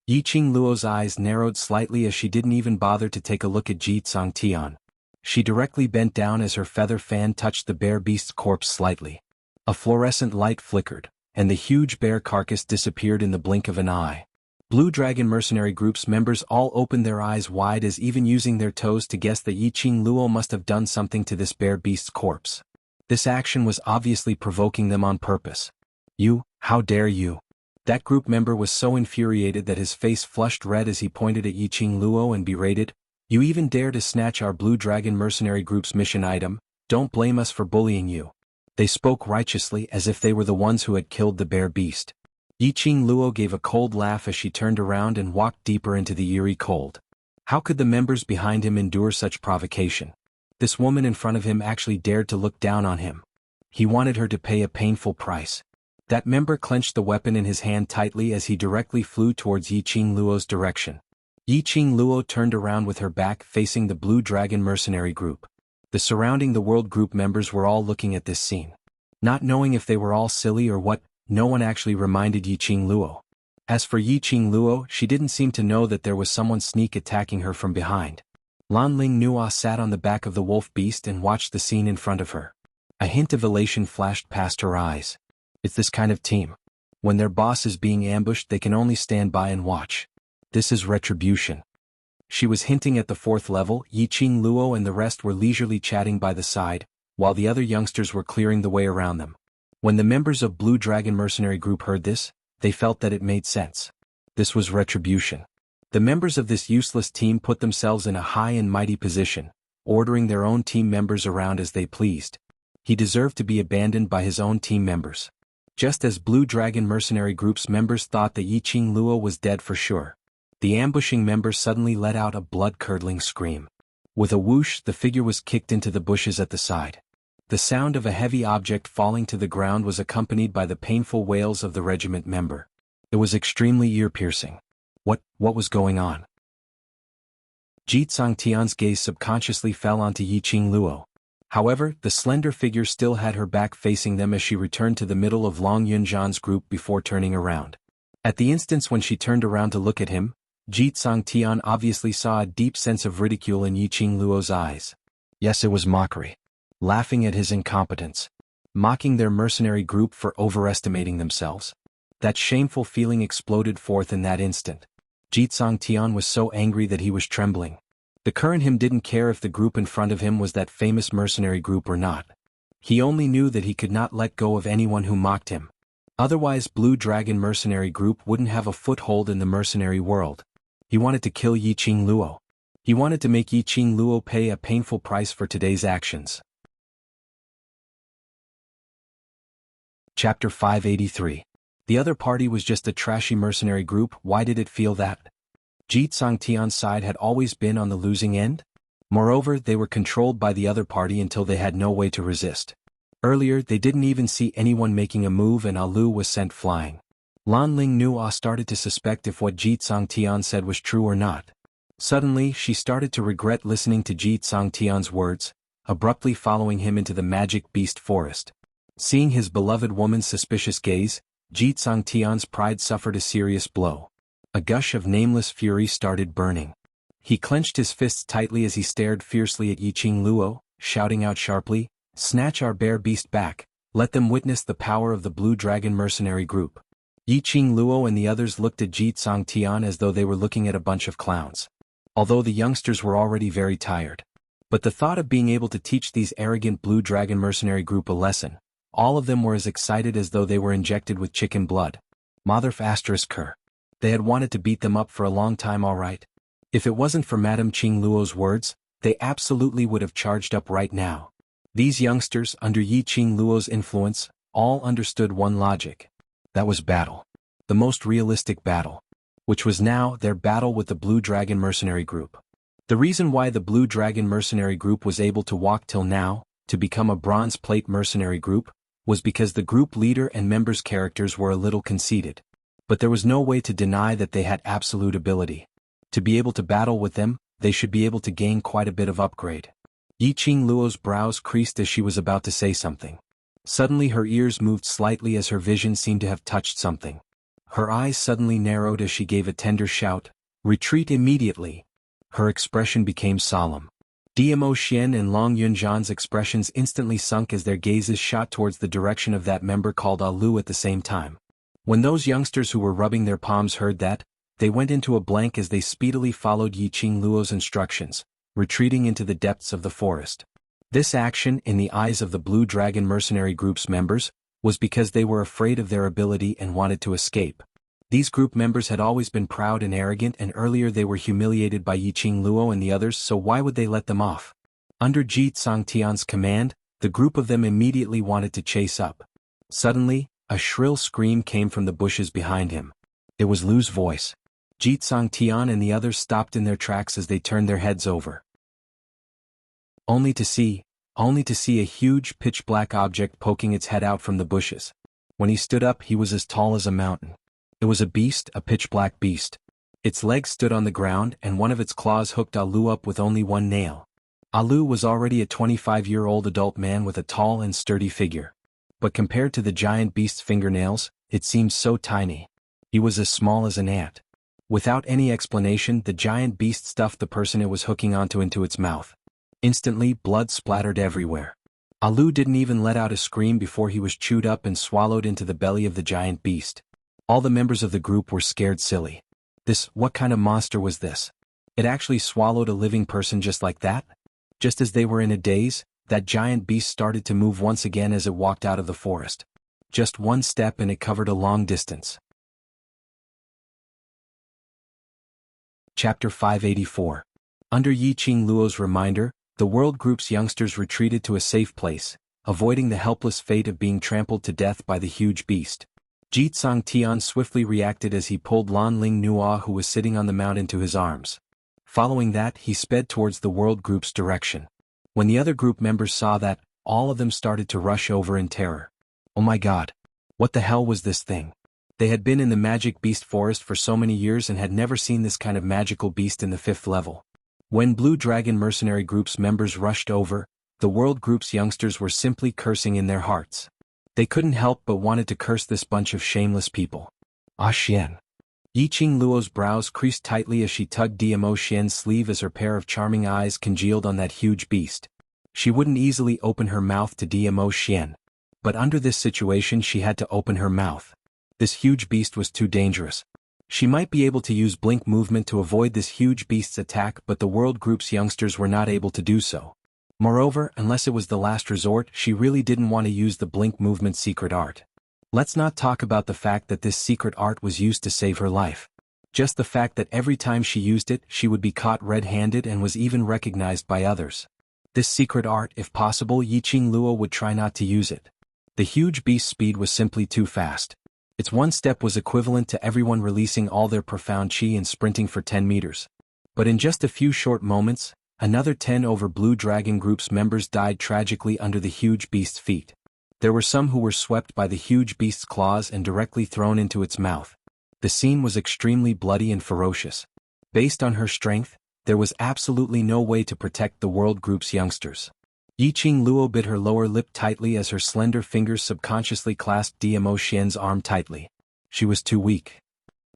Yiqing Luo's eyes narrowed slightly as she didn't even bother to take a look at Ji Tian. She directly bent down as her feather fan touched the bear beast's corpse slightly. A fluorescent light flickered, and the huge bear carcass disappeared in the blink of an eye. Blue Dragon Mercenary Group's members all opened their eyes wide, as even using their toes to guess that Yiqing Luo must have done something to this bear beast's corpse. This action was obviously provoking them on purpose. "You, how dare you?" That group member was so infuriated that his face flushed red as he pointed at Yiqing Luo and berated, "You even dare to snatch our Blue Dragon Mercenary Group's mission item? Don't blame us for bullying you." They spoke righteously, as if they were the ones who had killed the bear beast. Yiqing Luo gave a cold laugh as she turned around and walked deeper into the eerie cold. How could the members behind him endure such provocation? This woman in front of him actually dared to look down on him. He wanted her to pay a painful price. That member clenched the weapon in his hand tightly as he directly flew towards Yiqing Luo's direction. Yiqing Luo turned around with her back facing the Blue Dragon Mercenary Group. The surrounding the World Group members were all looking at this scene. Not knowing if they were all silly or what, no one actually reminded Yiqing Luo. As for Yiqing Luo, she didn't seem to know that there was someone sneak attacking her from behind. Lanling Nuo sat on the back of the wolf beast and watched the scene in front of her. A hint of elation flashed past her eyes. It's this kind of team. When their boss is being ambushed, they can only stand by and watch. This is retribution. She was hinting at the fourth level. Yiqing Luo and the rest were leisurely chatting by the side, while the other youngsters were clearing the way around them. When the members of Blue Dragon Mercenary Group heard this, they felt that it made sense. This was retribution. The members of this useless team put themselves in a high and mighty position, ordering their own team members around as they pleased. He deserved to be abandoned by his own team members. Just as Blue Dragon Mercenary Group's members thought that Yiqing Luo was dead for sure, the ambushing member suddenly let out a blood-curdling scream. With a whoosh, the figure was kicked into the bushes at the side. The sound of a heavy object falling to the ground was accompanied by the painful wails of the regiment member. It was extremely ear-piercing. What was going on? Ji Tian's gaze subconsciously fell onto Yiqing Luo. However, the slender figure still had her back facing them as she returned to the middle of Long Yunzhan's group before turning around. At the instant when she turned around to look at him, Ji Tian obviously saw a deep sense of ridicule in Yiqing Luo's eyes. Yes, it was mockery. Laughing at his incompetence. Mocking their mercenary group for overestimating themselves. That shameful feeling exploded forth in that instant. Ji Tian was so angry that he was trembling. The current him didn't care if the group in front of him was that famous mercenary group or not. He only knew that he could not let go of anyone who mocked him. Otherwise Blue Dragon Mercenary Group wouldn't have a foothold in the mercenary world. He wanted to kill Yiqing Luo. He wanted to make Yiqing Luo pay a painful price for today's actions. Chapter 583. The other party was just a trashy mercenary group. Why did it feel that? Ji Tian's side had always been on the losing end? Moreover, they were controlled by the other party until they had no way to resist. Earlier, they didn't even see anyone making a move and Alu was sent flying. Lanling Nuo started to suspect if what Ji Tian said was true or not. Suddenly, she started to regret listening to Ji Tian's words, abruptly following him into the magic beast forest. Seeing his beloved woman's suspicious gaze, Ji Tian's pride suffered a serious blow. A gush of nameless fury started burning. He clenched his fists tightly as he stared fiercely at Yiqing Luo, shouting out sharply, "Snatch our bear beast back, Let them witness the power of the Blue Dragon mercenary group. Yi Qingluo and the others looked at Ji Tsangtian as though they were looking at a bunch of clowns. Although the youngsters were already very tired. But the thought of being able to teach these arrogant Blue Dragon mercenary group a lesson, all of them were as excited as though they were injected with chicken blood. Motherf asterisk her. They had wanted to beat them up for a long time, alright. If it wasn't for Madame Qingluo's words, they absolutely would have charged up right now. These youngsters, under Yi Qingluo's influence, all understood one logic. That was battle. The most realistic battle. Which was now their battle with the Blue Dragon mercenary group. The reason why the Blue Dragon mercenary group was able to walk till now, to become a bronze plate mercenary group, was because the group leader and members' characters were a little conceited. But there was no way to deny that they had absolute ability. To be able to battle with them, they should be able to gain quite a bit of upgrade. Yi Qingluo's brows creased as she was about to say something. Suddenly her ears moved slightly as her vision seemed to have touched something. Her eyes suddenly narrowed as she gave a tender shout, "Retreat immediately!" Her expression became solemn. Diamo Xian and Long Yunzhan's expressions instantly sunk as their gazes shot towards the direction of that member called Alu at the same time. When those youngsters who were rubbing their palms heard that, they went into a blank as they speedily followed Yi Qingluo's instructions, retreating into the depths of the forest. This action, in the eyes of the Blue Dragon mercenary group's members, was because they were afraid of their ability and wanted to escape. These group members had always been proud and arrogant, and earlier they were humiliated by Yi Qingluo and the others, so why would they let them off? Under Ji Tsangtian's command, the group of them immediately wanted to chase up. Suddenly, a shrill scream came from the bushes behind him. It was Lu's voice. Ji Tsangtian and the others stopped in their tracks as they turned their heads over. Only to see a huge pitch-black object poking its head out from the bushes. When he stood up, he was as tall as a mountain. It was a beast, a pitch-black beast. Its legs stood on the ground and one of its claws hooked Alu up with only one nail. Alu was already a 25-year-old adult man with a tall and sturdy figure. But compared to the giant beast's fingernails, it seemed so tiny. He was as small as an ant. Without any explanation, the giant beast stuffed the person it was hooking onto into its mouth. Instantly, blood splattered everywhere. Alu didn't even let out a scream before he was chewed up and swallowed into the belly of the giant beast. All the members of the group were scared silly. What kind of monster was this? It actually swallowed a living person just like that? Just as they were in a daze, that giant beast started to move once again as it walked out of the forest. Just one step and it covered a long distance. Chapter 584. Under Yi Qingluo's reminder, the World Group's youngsters retreated to a safe place, avoiding the helpless fate of being trampled to death by the huge beast. Ji Tsangtian swiftly reacted as he pulled Lan Ling Nua, who was sitting on the mount, into his arms. Following that, he sped towards the World Group's direction. When the other group members saw that, all of them started to rush over in terror. Oh my god! What the hell was this thing? They had been in the magic beast forest for so many years and had never seen this kind of magical beast in the 5th level. When Blue Dragon mercenary group's members rushed over, the World Group's youngsters were simply cursing in their hearts. They couldn't help but wanted to curse this bunch of shameless people. Ah Xian. Yi Qingluo's brows creased tightly as she tugged Diamo Xian's sleeve as her pair of charming eyes congealed on that huge beast. She wouldn't easily open her mouth to Diamo Xian. But under this situation she had to open her mouth. This huge beast was too dangerous. She might be able to use blink movement to avoid this huge beast's attack, but the World Group's youngsters were not able to do so. Moreover, unless it was the last resort, she really didn't want to use the blink movement secret art. Let's not talk about the fact that this secret art was used to save her life. Just the fact that every time she used it, she would be caught red-handed and was even recognized by others. This secret art, if possible, Yi Qingluo would try not to use it. The huge beast's speed was simply too fast. Its one step was equivalent to everyone releasing all their profound chi and sprinting for 10 meters. But in just a few short moments, another 10 over Blue Dragon Group's members died tragically under the huge beast's feet. There were some who were swept by the huge beast's claws and directly thrown into its mouth. The scene was extremely bloody and ferocious. Based on her strength, there was absolutely no way to protect the World Group's youngsters. Yi Qingluo bit her lower lip tightly as her slender fingers subconsciously clasped Diamo Xian's arm tightly. She was too weak.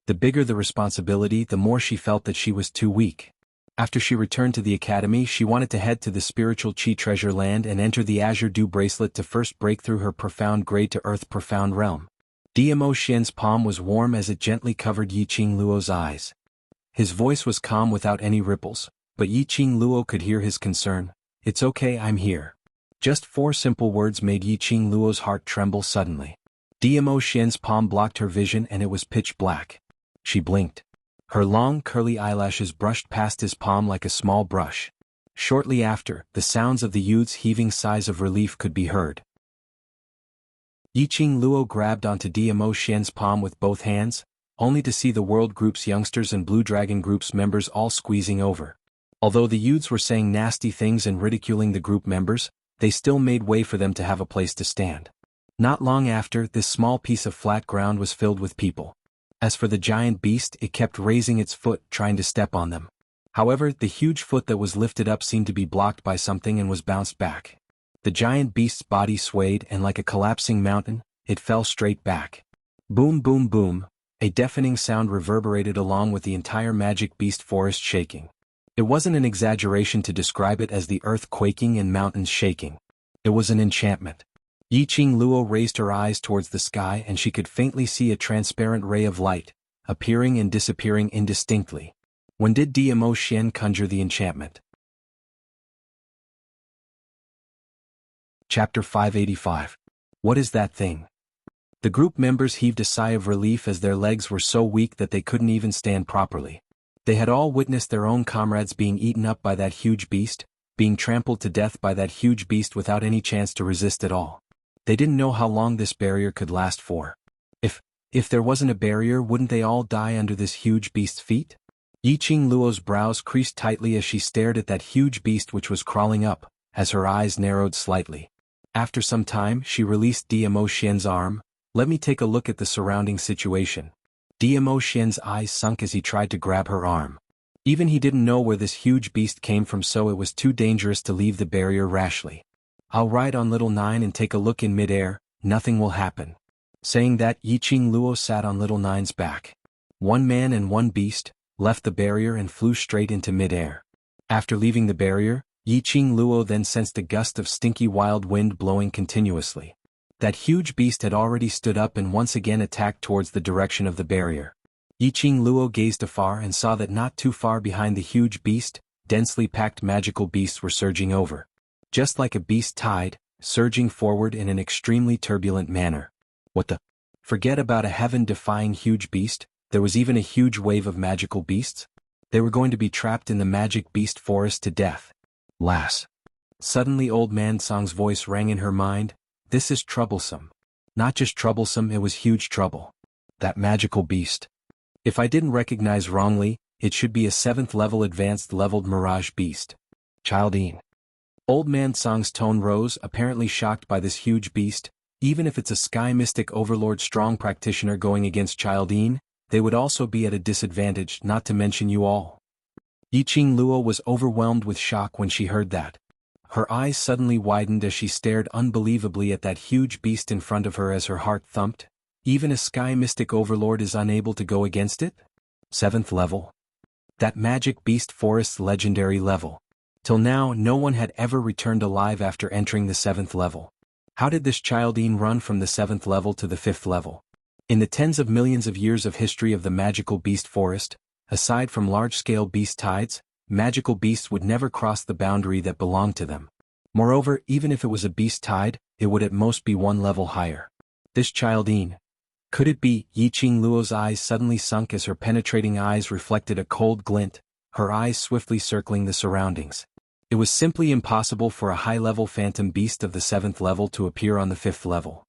The bigger the responsibility, the more she felt that she was too weak. After she returned to the academy, she wanted to head to the spiritual Qi treasure land and enter the Azure Dew bracelet to first break through her profound grade-to-earth profound realm. Dmo Xian's palm was warm as it gently covered Yiqing Luo's eyes. His voice was calm without any ripples, but Yiqing Luo could hear his concern. "It's okay, I'm here." Just 4 simple words made Yiqing Luo's heart tremble suddenly. Dmo Xian's palm blocked her vision and it was pitch black. She blinked. Her long, curly eyelashes brushed past his palm like a small brush. Shortly after, the sounds of the youth's heaving sighs of relief could be heard. Yiqing Luo grabbed onto Dmo Xian's palm with both hands, only to see the World Group's youngsters and Blue Dragon Group's members all squeezing over. Although the youths were saying nasty things and ridiculing the group members, they still made way for them to have a place to stand. Not long after, this small piece of flat ground was filled with people. As for the giant beast, it kept raising its foot, trying to step on them. However, the huge foot that was lifted up seemed to be blocked by something and was bounced back. The giant beast's body swayed and like a collapsing mountain, it fell straight back. Boom boom boom, a deafening sound reverberated along with the entire magic beast forest shaking. It wasn't an exaggeration to describe it as the earth quaking and mountains shaking. It was an enchantment. Yiqing Luo raised her eyes towards the sky and she could faintly see a transparent ray of light, appearing and disappearing indistinctly. When did Dmo Xian conjure the enchantment? Chapter 585. What is that thing? The group members heaved a sigh of relief as their legs were so weak that they couldn't even stand properly. They had all witnessed their own comrades being eaten up by that huge beast, being trampled to death by that huge beast without any chance to resist at all. They didn't know how long this barrier could last for. If there wasn't a barrier, wouldn't they all die under this huge beast's feet? Yiqing Luo's brows creased tightly as she stared at that huge beast which was crawling up, as her eyes narrowed slightly. After some time, she released Dmo Xian's arm. "Let me take a look at the surrounding situation." Dmo Xian's eyes sunk as he tried to grab her arm. Even he didn't know where this huge beast came from, so it was too dangerous to leave the barrier rashly. "I'll ride on Little Nine and take a look in mid-air, nothing will happen." Saying that, Yiqing Luo sat on Little Nine's back. One man and one beast left the barrier and flew straight into mid-air. After leaving the barrier, Yiqing Luo then sensed a gust of stinky wild wind blowing continuously. That huge beast had already stood up and once again attacked towards the direction of the barrier. Yiqing Luo gazed afar and saw that not too far behind the huge beast, densely packed magical beasts were surging over. Just like a beast tide, surging forward in an extremely turbulent manner. What the? Forget about a heaven-defying huge beast, there was even a huge wave of magical beasts? They were going to be trapped in the magic beast forest to death. Lass. Suddenly Old Man Song's voice rang in her mind. This is troublesome. Not just troublesome, it was huge trouble. That magical beast. If I didn't recognize wrongly, it should be a 7th level advanced leveled mirage beast. Childine. Old Man Song's tone rose, apparently shocked by this huge beast. Even if it's a sky mystic overlord strong practitioner going against Childine, they would also be at a disadvantage, not to mention you all. Yiqing Luo was overwhelmed with shock when she heard that. Her eyes suddenly widened as she stared unbelievably at that huge beast in front of her as her heart thumped. Even a sky mystic overlord is unable to go against it? 7th level. That magic beast forest's legendary level. Till now, no one had ever returned alive after entering the 7th level. How did this Childine run from the 7th level to the 5th level? In the tens of millions of years of history of the magical beast forest, aside from large-scale beast tides, magical beasts would never cross the boundary that belonged to them. Moreover, even if it was a beast tide, it would at most be 1 level higher. This Childine. Could it be? Yiqing Luo's eyes suddenly sunk as her penetrating eyes reflected a cold glint, her eyes swiftly circling the surroundings. It was simply impossible for a high-level phantom beast of the 7th level to appear on the 5th level.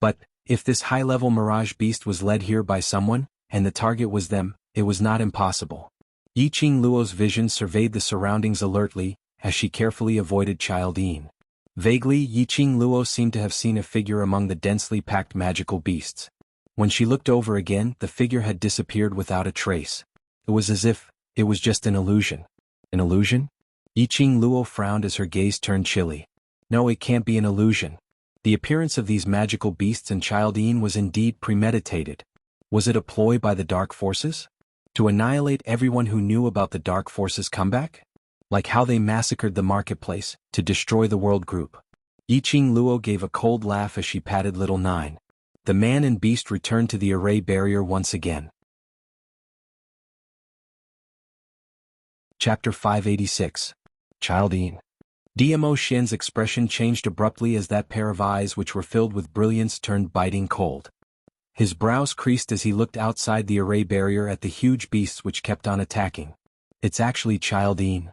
But, if this high-level mirage beast was led here by someone, and the target was them, it was not impossible. Yiqing Luo's vision surveyed the surroundings alertly, as she carefully avoided Childine. Vaguely, Yiqing Luo seemed to have seen a figure among the densely packed magical beasts. When she looked over again, the figure had disappeared without a trace. It was as if it was just an illusion. An illusion? Yiqing Luo frowned as her gaze turned chilly. No, it can't be an illusion. The appearance of these magical beasts and Childine was indeed premeditated. Was it a ploy by the dark forces? To annihilate everyone who knew about the Dark Forces' comeback? Like how they massacred the marketplace, to destroy the world group. Yiqing Luo gave a cold laugh as she patted little Nine. The man and beast returned to the array barrier once again. Chapter 586. Childine. DMO Shen's expression changed abruptly as that pair of eyes which were filled with brilliance turned biting cold. His brows creased as he looked outside the array barrier at the huge beasts which kept on attacking. It's actually Childine.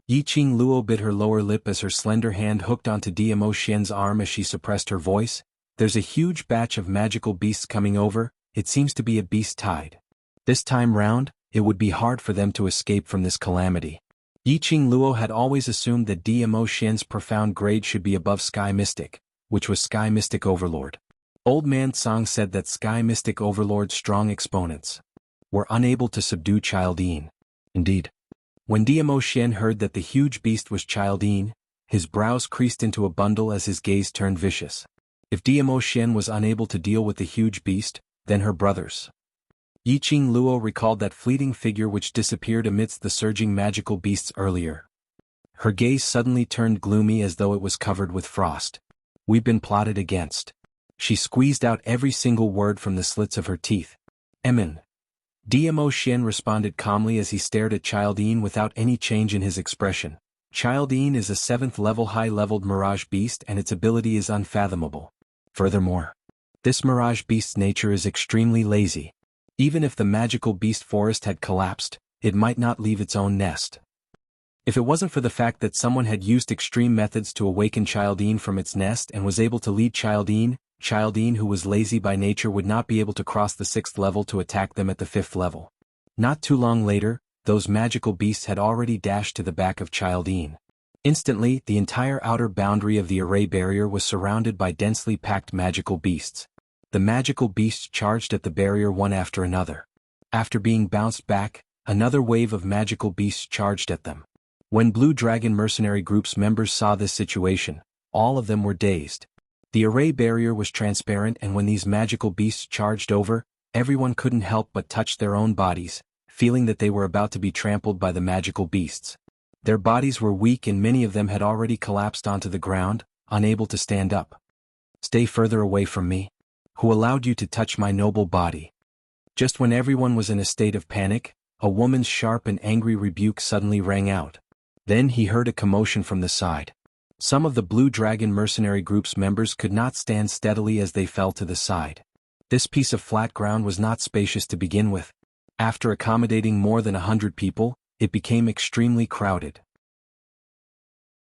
Yiqing Luo bit her lower lip as her slender hand hooked onto DMO Shen's arm as she suppressed her voice. There's a huge batch of magical beasts coming over, it seems to be a beast tide. This time round, it would be hard for them to escape from this calamity. Yiqing Luo had always assumed that DMO Shen's profound grade should be above Sky Mystic, which was Sky Mystic Overlord. Old Man Tsang said that Sky Mystic Overlord's strong exponents were unable to subdue Childine. Indeed. When DMO Shen heard that the huge beast was Childine, his brows creased into a bundle as his gaze turned vicious. If DMO Shen was unable to deal with the huge beast, then her brothers. Yiqing Luo recalled that fleeting figure which disappeared amidst the surging magical beasts earlier. Her gaze suddenly turned gloomy as though it was covered with frost. We've been plotted against. She squeezed out every single word from the slits of her teeth. Emin. DMO Shen responded calmly as he stared at Childine without any change in his expression. Childine is a 7th level high-leveled mirage beast and its ability is unfathomable. Furthermore, this mirage beast's nature is extremely lazy. Even if the magical beast forest had collapsed, it might not leave its own nest. If it wasn't for the fact that someone had used extreme methods to awaken Childine from its nest and was able to lead Childine, who was lazy by nature would not be able to cross the 6th level to attack them at the 5th level. Not too long later, those magical beasts had already dashed to the back of Childine. Instantly, the entire outer boundary of the array barrier was surrounded by densely packed magical beasts. The magical beasts charged at the barrier one after another. After being bounced back, another wave of magical beasts charged at them. When Blue Dragon Mercenary Group's members saw this situation, all of them were dazed. The array barrier was transparent and when these magical beasts charged over, everyone couldn't help but touch their own bodies, feeling that they were about to be trampled by the magical beasts. Their bodies were weak and many of them had already collapsed onto the ground, unable to stand up. Stay further away from me. Who allowed you to touch my noble body? Just when everyone was in a state of panic, a woman's sharp and angry rebuke suddenly rang out. Then he heard a commotion from the side. Some of the Blue Dragon Mercenary Group's members could not stand steadily as they fell to the side. This piece of flat ground was not spacious to begin with. After accommodating more than 100 people, it became extremely crowded.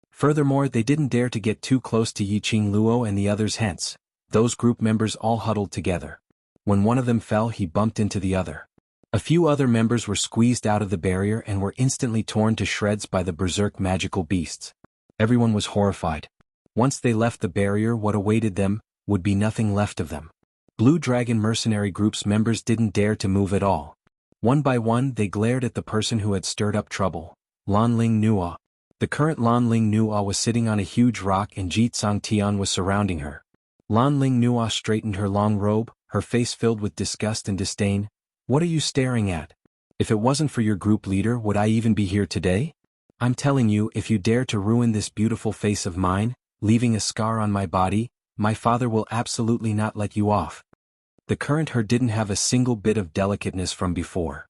Furthermore, they didn't dare to get too close to Yiqing Luo and the others, hence, those group members all huddled together. When one of them fell, he bumped into the other. A few other members were squeezed out of the barrier and were instantly torn to shreds by the berserk magical beasts. Everyone was horrified. Once they left the barrier, what awaited them would be nothing left of them. Blue Dragon Mercenary Group's members didn't dare to move at all. One by one, they glared at the person who had stirred up trouble, Lanling Nua. The current Lanling Nua was sitting on a huge rock and Jitsang Tian was surrounding her. Lanling Nua straightened her long robe, her face filled with disgust and disdain. What are you staring at? If it wasn't for your group leader, would I even be here today? I'm telling you, if you dare to ruin this beautiful face of mine, leaving a scar on my body, my father will absolutely not let you off. The current her didn't have a single bit of delicateness from before.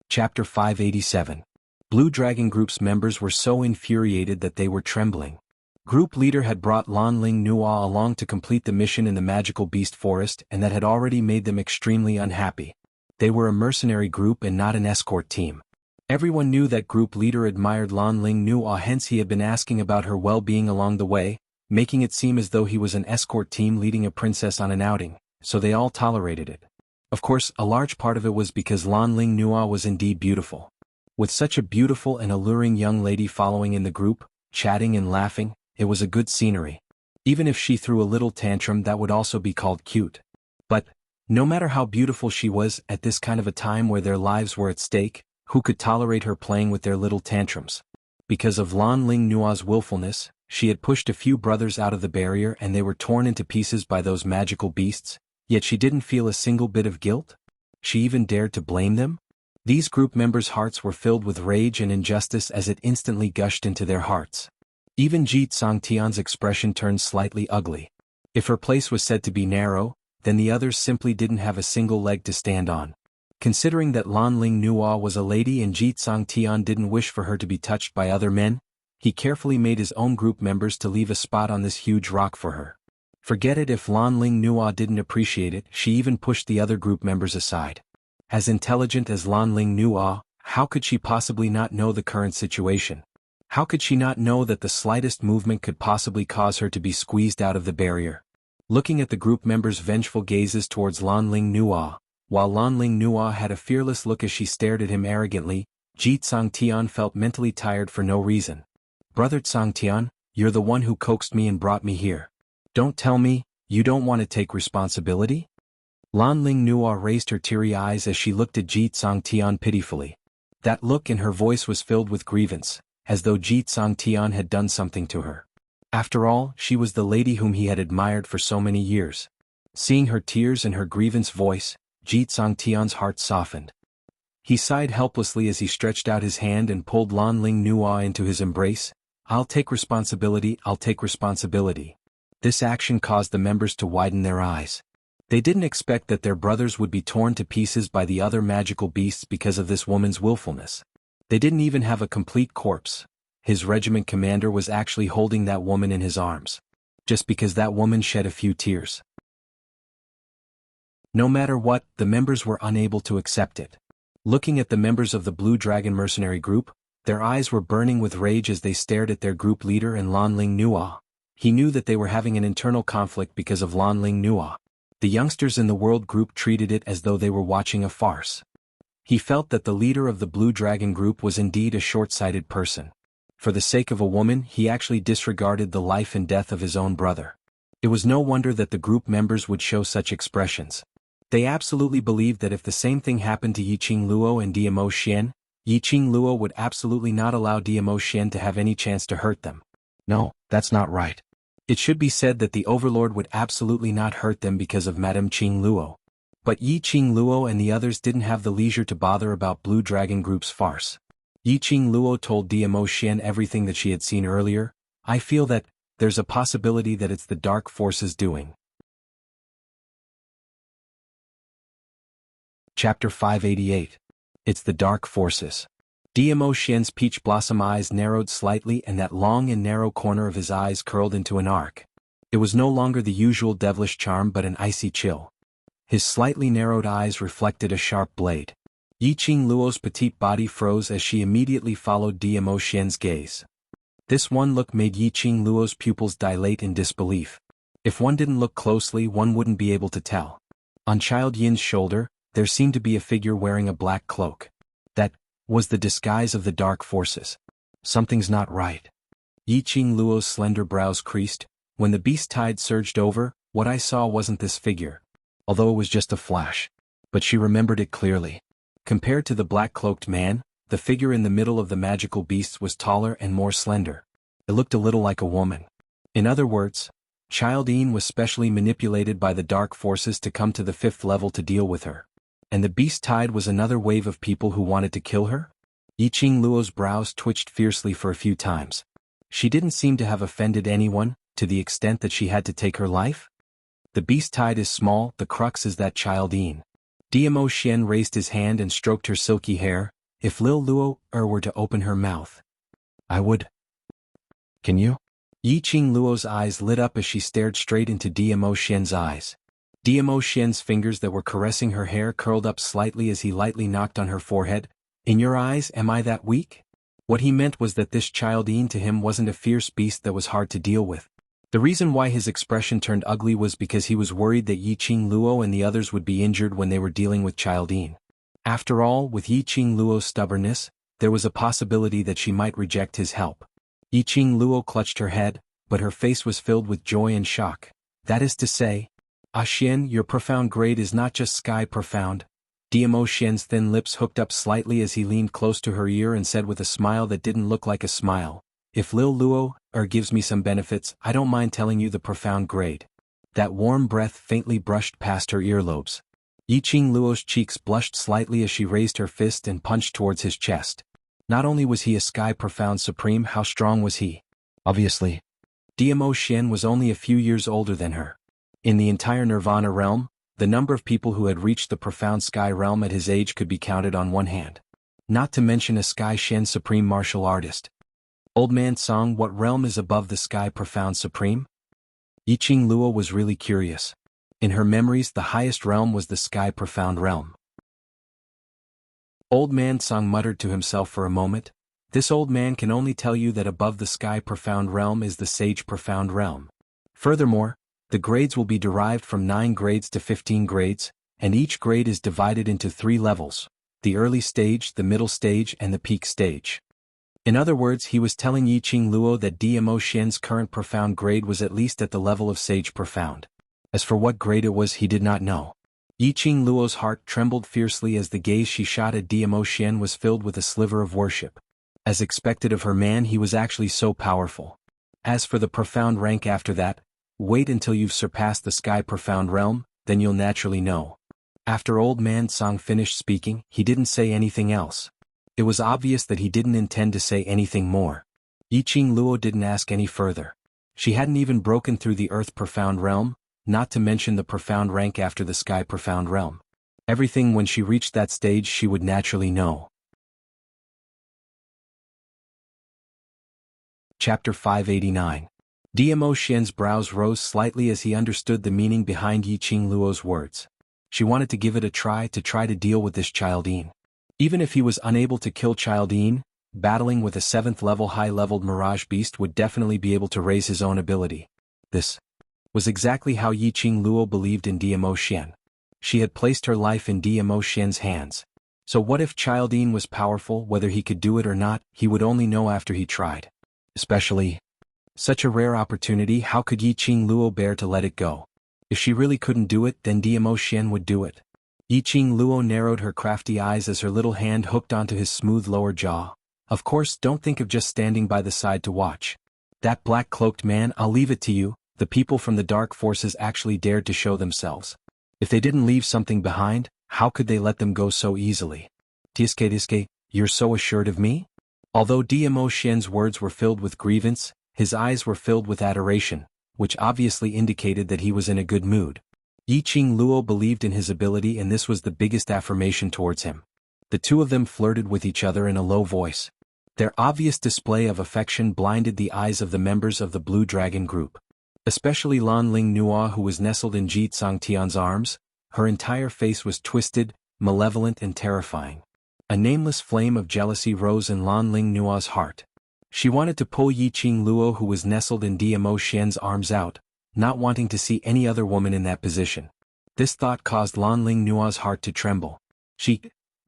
Chapter 587. Blue Dragon Group's members were so infuriated that they were trembling. Group leader had brought Lanling Nua along to complete the mission in the magical beast forest and that had already made them extremely unhappy. They were a mercenary group and not an escort team. Everyone knew that group leader admired Lanling Nua, hence he had been asking about her well-being along the way, making it seem as though he was an escort team leading a princess on an outing, so they all tolerated it. Of course, a large part of it was because Lanling Nua was indeed beautiful. With such a beautiful and alluring young lady following in the group, chatting and laughing, it was a good scenery. Even if she threw a little tantrum, that would also be called cute. But, no matter how beautiful she was at this kind of a time where their lives were at stake, who could tolerate her playing with their little tantrums? Because of Lanling Nua's willfulness, she had pushed a few brothers out of the barrier and they were torn into pieces by those magical beasts, Yet she didn't feel a single bit of guilt? She even dared to blame them? These group members' hearts were filled with rage and injustice as it instantly gushed into their hearts. Even Ji Tsangtian's expression turned slightly ugly. If her place was said to be narrow, then the others simply didn't have a single leg to stand on. Considering that Lan Ling Nua was a lady and Ji Tsangtian didn't wish for her to be touched by other men, he carefully made his own group members to leave a spot on this huge rock for her. Forget it if Lan Ling Nua didn't appreciate it, she even pushed the other group members aside. As intelligent as Lan Ling Nua, how could she possibly not know the current situation? How could she not know that the slightest movement could possibly cause her to be squeezed out of the barrier? Looking at the group members' vengeful gazes towards Lan Ling Nua, while Lan Ling Nua had a fearless look as she stared at him arrogantly, Ji Tsangtian felt mentally tired for no reason. Brother Tsangtian, you're the one who coaxed me and brought me here. Don't tell me, you don't want to take responsibility? Lan Ling Nua raised her teary eyes as she looked at Ji Tsangtian pitifully. That look in her voice was filled with grievance, as though Ji Tsangtian had done something to her. After all, she was the lady whom he had admired for so many years. Seeing her tears and her grievance voice, Ji Tsangtian's heart softened. He sighed helplessly as he stretched out his hand and pulled Lan Ling Nua into his embrace. I'll take responsibility, I'll take responsibility. This action caused the members to widen their eyes. They didn't expect that their brothers would be torn to pieces by the other magical beasts because of this woman's willfulness. They didn't even have a complete corpse. His regiment commander was actually holding that woman in his arms. Just because that woman shed a few tears. No matter what, the members were unable to accept it. Looking at the members of the Blue Dragon mercenary group, their eyes were burning with rage as they stared at their group leader and Lan Ling Nua. He knew that they were having an internal conflict because of Lan Ling Nua. The youngsters in the world group treated it as though they were watching a farce. He felt that the leader of the Blue Dragon group was indeed a short-sighted person. For the sake of a woman, he actually disregarded the life and death of his own brother. It was no wonder that the group members would show such expressions. They absolutely believed that if the same thing happened to Yiqing Luo and Diamo Xian, Yiqing Luo would absolutely not allow Diamo Xian to have any chance to hurt them. No, that's not right. It should be said that the Overlord would absolutely not hurt them because of Madame Qing Luo. But Yiqing Luo and the others didn't have the leisure to bother about Blue Dragon Group's farce. Yiqing Luo told Diamo Xian everything that she had seen earlier. I feel that there's a possibility that it's the dark forces doing. Chapter 588. It's the Dark Forces. Diamo Xian's peach blossom eyes narrowed slightly and that long and narrow corner of his eyes curled into an arc. It was no longer the usual devilish charm but an icy chill. His slightly narrowed eyes reflected a sharp blade. Yiqing Luo's petite body froze as she immediately followed Diamo Xian's gaze. This one look made Yiqing Luo's pupils dilate in disbelief. If one didn't look closely, one wouldn't be able to tell. On Child Yin's shoulder, there seemed to be a figure wearing a black cloak. That was the disguise of the dark forces. Something's not right. Yiqing Luo's slender brows creased. When the beast tide surged over, what I saw wasn't this figure. Although it was just a flash. But she remembered it clearly. Compared to the black-cloaked man, the figure in the middle of the magical beasts was taller and more slender. It looked a little like a woman. In other words, Child Yin was specially manipulated by the dark forces to come to the 5th level to deal with her. And the beast tide was another wave of people who wanted to kill her? Yiqing Luo's brows twitched fiercely for a few times. She didn't seem to have offended anyone, to the extent that she had to take her life? The beast tide is small, the crux is that Child Yin. Diamo Xian raised his hand and stroked her silky hair. If Lil Luo were to open her mouth, I would. Can you? Yiqing Luo's eyes lit up as she stared straight into Diamo Xian's eyes. Diamo Xian's fingers that were caressing her hair curled up slightly as he lightly knocked on her forehead. In your eyes, am I that weak? What he meant was that this Child Yin to him wasn't a fierce beast that was hard to deal with. The reason why his expression turned ugly was because he was worried that Yiqing Luo and the others would be injured when they were dealing with Child Yin. After all, with Yiqing Luo's stubbornness, there was a possibility that she might reject his help. Yiqing Luo clutched her head, but her face was filled with joy and shock. That is to say, Ah Xian, your profound grade is not just sky profound. Diamo Xian's thin lips hooked up slightly as he leaned close to her ear and said with a smile that didn't look like a smile, if Lil Luo gives me some benefits, I don't mind telling you the profound grade. That warm breath faintly brushed past her earlobes. Yiqing Luo's cheeks blushed slightly as she raised her fist and punched towards his chest. Not only was he a Sky Profound Supreme, how strong was he? Obviously. Diamo Xian was only a few years older than her. In the entire Nirvana realm, the number of people who had reached the Profound Sky realm at his age could be counted on one hand. Not to mention a Sky Shen Supreme martial artist. Old Man Song, what realm is above the Sky Profound Supreme? Yiqing Luo was really curious. In her memories, the highest realm was the Sky Profound realm. Old Man Song muttered to himself for a moment. This old man can only tell you that above the Sky Profound realm is the Sage Profound realm. Furthermore, the grades will be derived from 9 grades to 15 grades, and each grade is divided into 3 levels: the early stage, the middle stage, and the peak stage. In other words, he was telling Yiqing Luo that Diamo Xian's current profound grade was at least at the level of Sage Profound. As for what grade it was, he did not know. Yiqing Luo's heart trembled fiercely as the gaze she shot at Diamo Xian was filled with a sliver of worship. As expected of her man, he was actually so powerful. As for the profound rank after that, wait until you've surpassed the Sky Profound realm, then you'll naturally know. After Old Man Song finished speaking, he didn't say anything else. It was obvious that he didn't intend to say anything more. Yiqing Luo didn't ask any further. She hadn't even broken through the Earth Profound realm, not to mention the profound rank after the Sky Profound realm. Everything when she reached that stage she would naturally know. Chapter 589. Diamo Xian's brows rose slightly as he understood the meaning behind Yiqing Luo's words. She wanted to give it a try to deal with this Childine. Even if he was unable to kill Childine, battling with a 7th level high-leveled Mirage Beast would definitely be able to raise his own ability. This was exactly how Yiqing Luo believed in Diamo Xian. She had placed her life in Diamo Xian's hands. So what if Childine was powerful? Whether he could do it or not, he would only know after he tried. Especially such a rare opportunity, how could Yiqing Luo bear to let it go? If she really couldn't do it, then Diamo Xian would do it. Yiqing Luo narrowed her crafty eyes as her little hand hooked onto his smooth lower jaw. Of course, don't think of just standing by the side to watch. That black-cloaked man, I'll leave it to you, the people from the dark forces actually dared to show themselves. If they didn't leave something behind, how could they let them go so easily? Tiske, you're so assured of me? Although Diamo Xian's words were filled with grievance, his eyes were filled with adoration, which obviously indicated that he was in a good mood. Yiqing Luo believed in his ability, and this was the biggest affirmation towards him. The two of them flirted with each other in a low voice. Their obvious display of affection blinded the eyes of the members of the Blue Dragon group. Especially Lan Ling Nua, who was nestled in Ji Tsangtian's arms. Her entire face was twisted, malevolent and terrifying. A nameless flame of jealousy rose in Lan Ling Nua's heart. She wanted to pull Yiqing Luo, who was nestled in Diamo Xian's arms, out, not wanting to see any other woman in that position. This thought caused Lan Ling Nua's heart to tremble.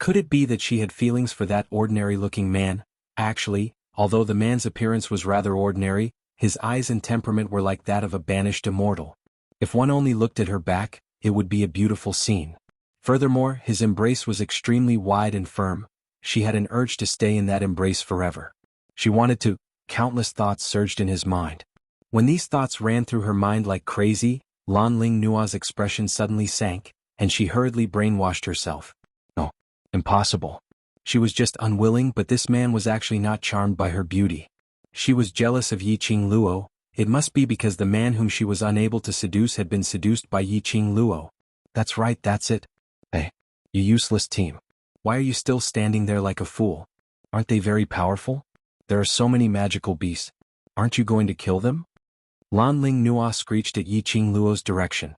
Could it be that she had feelings for that ordinary-looking man? Actually, although the man's appearance was rather ordinary, his eyes and temperament were like that of a banished immortal. If one only looked at her back, it would be a beautiful scene. Furthermore, his embrace was extremely wide and firm. She had an urge to stay in that embrace forever. She wanted to. Countless thoughts surged in his mind. When these thoughts ran through her mind like crazy, Lan Ling Nua's expression suddenly sank, and she hurriedly brainwashed herself. No, impossible. She was just unwilling, but this man was actually not charmed by her beauty. She was jealous of Yiqing Luo. It must be because the man whom she was unable to seduce had been seduced by Yiqing Luo. That's right, that's it. Hey, you useless team. Why are you still standing there like a fool? Aren't they very powerful? There are so many magical beasts. Aren't you going to kill them? Lan Ling Nua screeched at Yiqing Luo's direction.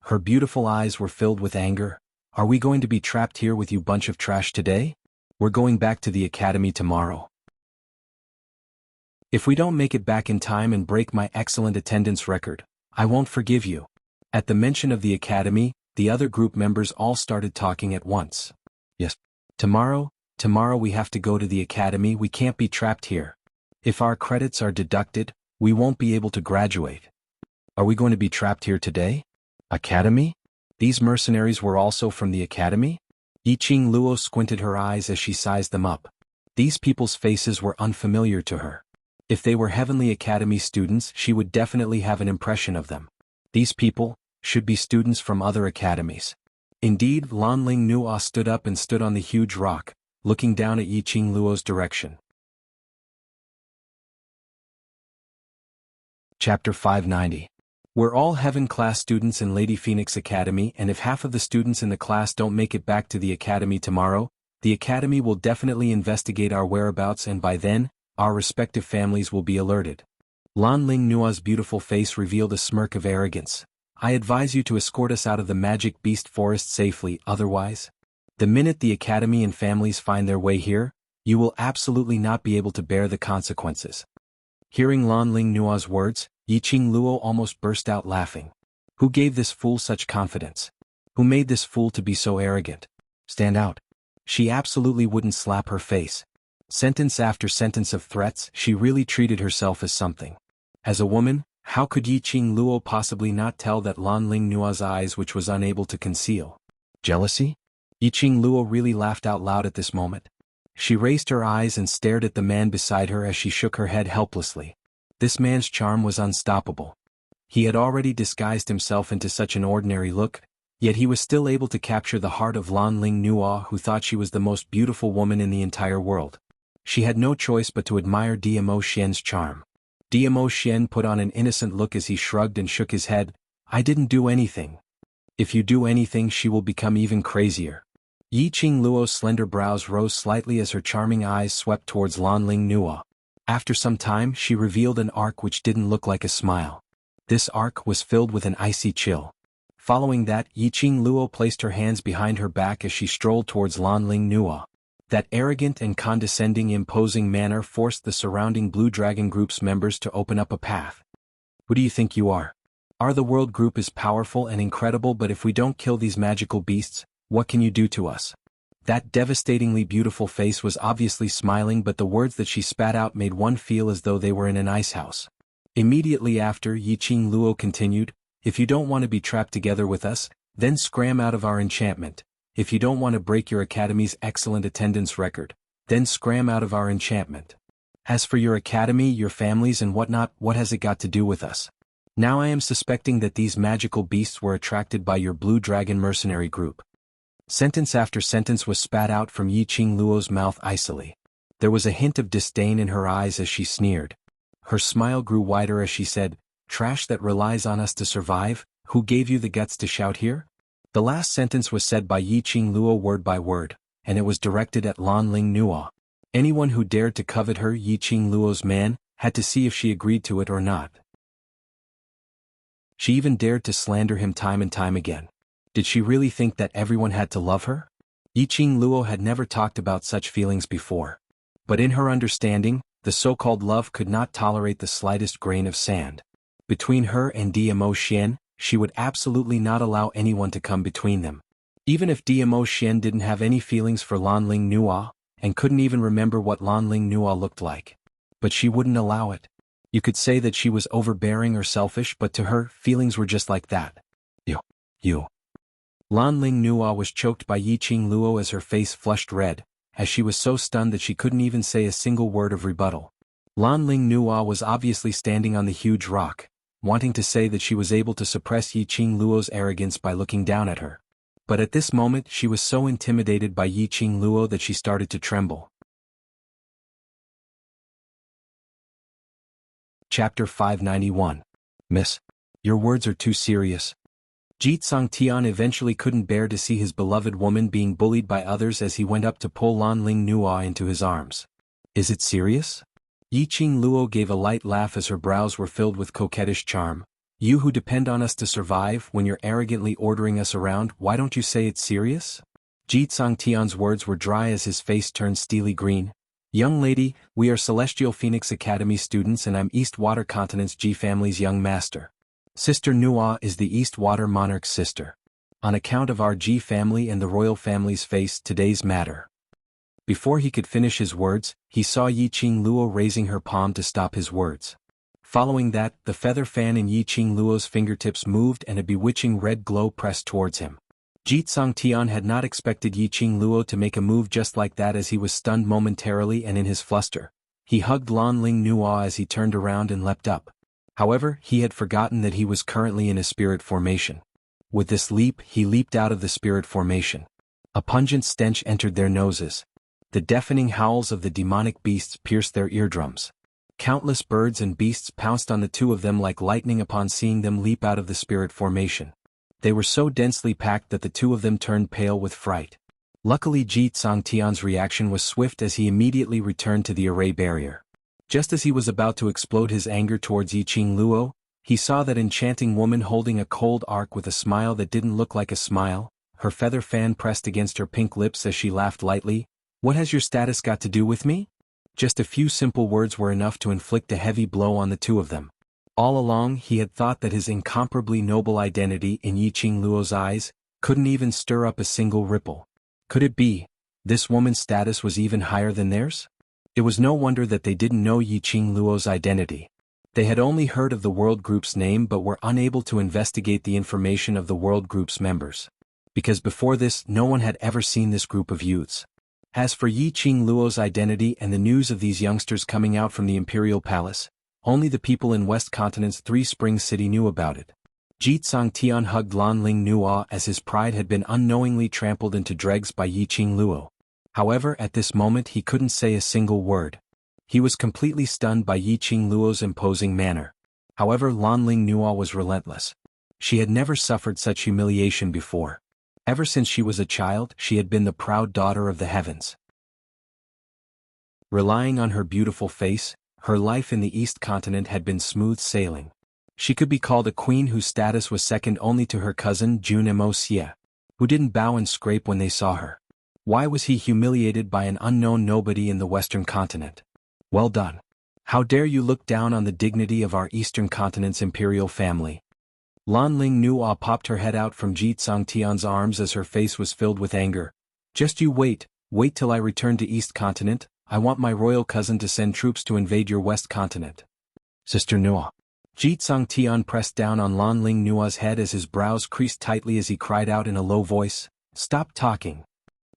Her beautiful eyes were filled with anger. Are we going to be trapped here with you bunch of trash today? We're going back to the academy tomorrow. If we don't make it back in time and break my excellent attendance record, I won't forgive you. At the mention of the academy, the other group members all started talking at once. Yes. Tomorrow we have to go to the academy. We can't be trapped here. If our credits are deducted, we won't be able to graduate. Are we going to be trapped here today? Academy? These mercenaries were also from the academy? Yiqing Luo squinted her eyes as she sized them up. These people's faces were unfamiliar to her. If they were Heavenly Academy students, she would definitely have an impression of them. These people, should be students from other academies. Indeed, Lanling Nua stood up and stood on the huge rock, looking down at Yiqing Luo's direction. Chapter 590. We're all heaven-class students in Lady Phoenix Academy, and if half of the students in the class don't make it back to the academy tomorrow, the academy will definitely investigate our whereabouts, and by then, our respective families will be alerted. Lanling Nua's beautiful face revealed a smirk of arrogance. I advise you to escort us out of the magic beast forest safely, otherwise, the minute the academy and families find their way here, you will absolutely not be able to bear the consequences. Hearing Lanling Nua's words, Yiqing Luo almost burst out laughing. Who gave this fool such confidence? Who made this fool to be so arrogant? Stand out. She absolutely wouldn't slap her face. Sentence after sentence of threats, she really treated herself as something. As a woman, how could Yiqing Luo possibly not tell that Lanling Nua's eyes which was unable to conceal? Jealousy? Yiqing Luo really laughed out loud at this moment. She raised her eyes and stared at the man beside her as she shook her head helplessly. This man's charm was unstoppable. He had already disguised himself into such an ordinary look, yet he was still able to capture the heart of Lanling Nua, who thought she was the most beautiful woman in the entire world. She had no choice but to admire Dmo Xian's charm. Dmo Xian put on an innocent look as he shrugged and shook his head. I didn't do anything. If you do anything, she will become even crazier. Yiqing Luo's slender brows rose slightly as her charming eyes swept towards Lanling Nua. After some time, she revealed an arc which didn't look like a smile. This arc was filled with an icy chill. Following that, Yiqing Luo placed her hands behind her back as she strolled towards Lanling Nua. That arrogant and condescending, imposing manner forced the surrounding Blue Dragon Group's members to open up a path. Who do you think you are? The World Group is powerful and incredible, but if we don't kill these magical beasts, what can you do to us? That devastatingly beautiful face was obviously smiling, but the words that she spat out made one feel as though they were in an ice house. Immediately after, Yiqing Luo continued, if you don't want to be trapped together with us, then scram out of our enchantment. If you don't want to break your academy's excellent attendance record, then scram out of our enchantment. As for your academy, your families and whatnot, what has it got to do with us? Now I am suspecting that these magical beasts were attracted by your Blue Dragon mercenary group. Sentence after sentence was spat out from Yiqing Luo's mouth icily. There was a hint of disdain in her eyes as she sneered. Her smile grew wider as she said, trash that relies on us to survive, who gave you the guts to shout here? The last sentence was said by Yiqing Luo word by word, and it was directed at Lanling Nua. Anyone who dared to covet her, Yiqing Luo's man, had to see if she agreed to it or not. She even dared to slander him time and time again. Did she really think that everyone had to love her? Yiqing Luo had never talked about such feelings before. But in her understanding, the so-called love could not tolerate the slightest grain of sand. Between her and Dmo Xian, she would absolutely not allow anyone to come between them. Even if Dmo Xian didn't have any feelings for Lanling Nua, and couldn't even remember what Lanling Nua looked like. But she wouldn't allow it. You could say that she was overbearing or selfish, but to her, feelings were just like that. You. Lanling Nua was choked by Yiqing Luo as her face flushed red, as she was so stunned that she couldn't even say a single word of rebuttal. Lanling Nua was obviously standing on the huge rock, wanting to say that she was able to suppress Yiqing Luo's arrogance by looking down at her. But at this moment she was so intimidated by Yiqing Luo that she started to tremble. Chapter 591. Miss, your words are too serious. Jianghu eventually couldn't bear to see his beloved woman being bullied by others as he went up to pull Lanling Nua into his arms. Is it serious? Yiqing Luo gave a light laugh as her brows were filled with coquettish charm. You who depend on us to survive, when you're arrogantly ordering us around, why don't you say it's serious? Jianghu's words were dry as his face turned steely green. Young lady, we are Celestial Phoenix Academy students and I'm East Water Continent's G family's young master. Sister Nua is the East Water Monarch's sister. On account of our G family and the royal family's face, today's matter. Before he could finish his words, he saw Yiqing Luo raising her palm to stop his words. Following that, the feather fan in Yiqing Luo's fingertips moved and a bewitching red glow pressed towards him. Jianghu had not expected Yiqing Luo to make a move just like that as he was stunned momentarily, and in his fluster, he hugged Lanling Nua as he turned around and leapt up. However, he had forgotten that he was currently in a spirit formation. With this leap, he leaped out of the spirit formation. A pungent stench entered their noses. The deafening howls of the demonic beasts pierced their eardrums. Countless birds and beasts pounced on the two of them like lightning upon seeing them leap out of the spirit formation. They were so densely packed that the two of them turned pale with fright. Luckily Xianxia's reaction was swift as he immediately returned to the array barrier. Just as he was about to explode his anger towards Yiqing, he saw that enchanting woman holding a cold arc with a smile that didn't look like a smile, her feather fan pressed against her pink lips as she laughed lightly. "What has your status got to do with me?" Just a few simple words were enough to inflict a heavy blow on the two of them. All along he had thought that his incomparably noble identity in Yiqing's eyes couldn't even stir up a single ripple. Could it be this woman's status was even higher than theirs? It was no wonder that they didn't know Yiqing's identity. They had only heard of the World Group's name but were unable to investigate the information of the World Group's members. Because before this no one had ever seen this group of youths. As for Yiqing's identity and the news of these youngsters coming out from the Imperial Palace, only the people in West Continent's Three Springs City knew about it. Xianxia hugged Lanling Nua as his pride had been unknowingly trampled into dregs by Yiqing. However, at this moment he couldn't say a single word. He was completely stunned by Yiqing's imposing manner. However, Lanling Nua was relentless. She had never suffered such humiliation before. Ever since she was a child, she had been the proud daughter of the heavens. Relying on her beautiful face, her life in the East Continent had been smooth sailing. She could be called a queen whose status was second only to her cousin Junmoxia, who didn't bow and scrape when they saw her. Why was he humiliated by an unknown nobody in the Western Continent? Well done. How dare you look down on the dignity of our Eastern Continent's imperial family? Lanling Nua popped her head out from Xianxia's arms as her face was filled with anger. Just you wait till I return to East Continent. I want my royal cousin to send troops to invade your West Continent. Sister Nua. Xianxia pressed down on Lanling Nua's head as his brows creased tightly as he cried out in a low voice, "Stop talking.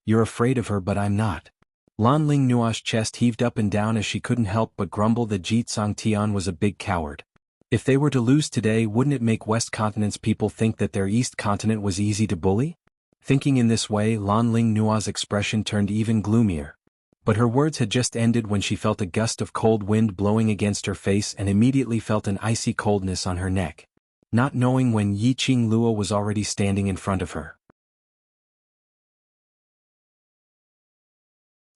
You're afraid of her but I'm not." Lanling Nua's chest heaved up and down as she couldn't help but grumble that Xianxia was a big coward. If they were to lose today, wouldn't it make West Continent's people think that their East Continent was easy to bully? Thinking in this way, Lanling Nua's expression turned even gloomier. But her words had just ended when she felt a gust of cold wind blowing against her face and immediately felt an icy coldness on her neck, not knowing when Yiqing was already standing in front of her.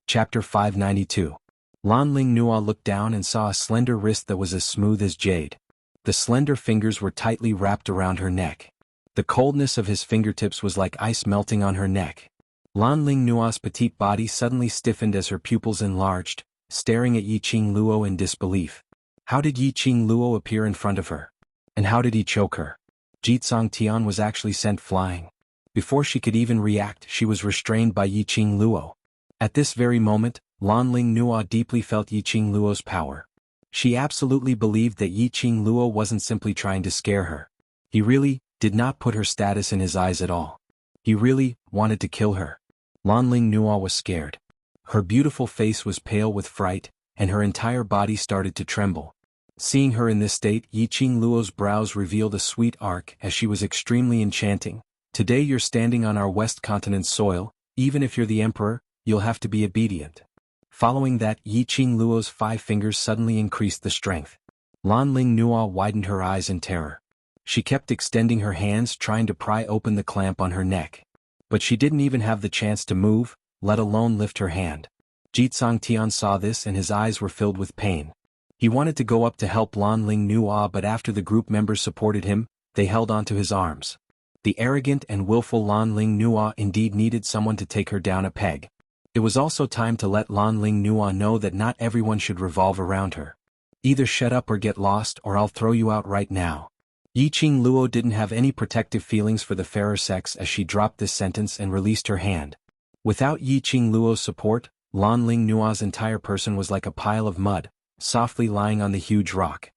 Chapter 592. Lanling Nua looked down and saw a slender wrist that was as smooth as jade. The slender fingers were tightly wrapped around her neck. The coldness of his fingertips was like ice melting on her neck. Lanling Nua's petite body suddenly stiffened as her pupils enlarged, staring at Yiqing in disbelief. How did Yiqing appear in front of her? And how did he choke her? Xianxia was actually sent flying. Before she could even react, she was restrained by Yiqing. At this very moment, Lanling Nua deeply felt Yiqing's power. She absolutely believed that Yiqing wasn't simply trying to scare her. He really did not put her status in his eyes at all. He really wanted to kill her. Lanling Nua was scared. Her beautiful face was pale with fright, and her entire body started to tremble. Seeing her in this state, Yiqing's brows revealed a sweet arc as she was extremely enchanting. "Today you're standing on our West Continent's soil. Even if you're the emperor, you'll have to be obedient." Following that, Yiqing's 5 fingers suddenly increased the strength. Lanling Nua widened her eyes in terror. She kept extending her hands trying to pry open the clamp on her neck. But she didn't even have the chance to move, let alone lift her hand. Xianxia saw this and his eyes were filled with pain. He wanted to go up to help Lanling Nua, but after the group members supported him, they held onto his arms. The arrogant and willful Lanling Nua indeed needed someone to take her down a peg. It was also time to let Lanling Nua know that not everyone should revolve around her. "Either shut up or get lost, or I'll throw you out right now." Yiqing didn't have any protective feelings for the fairer sex as she dropped this sentence and released her hand. Without Yiqing support, Lanling Nua's entire person was like a pile of mud, softly lying on the huge rock.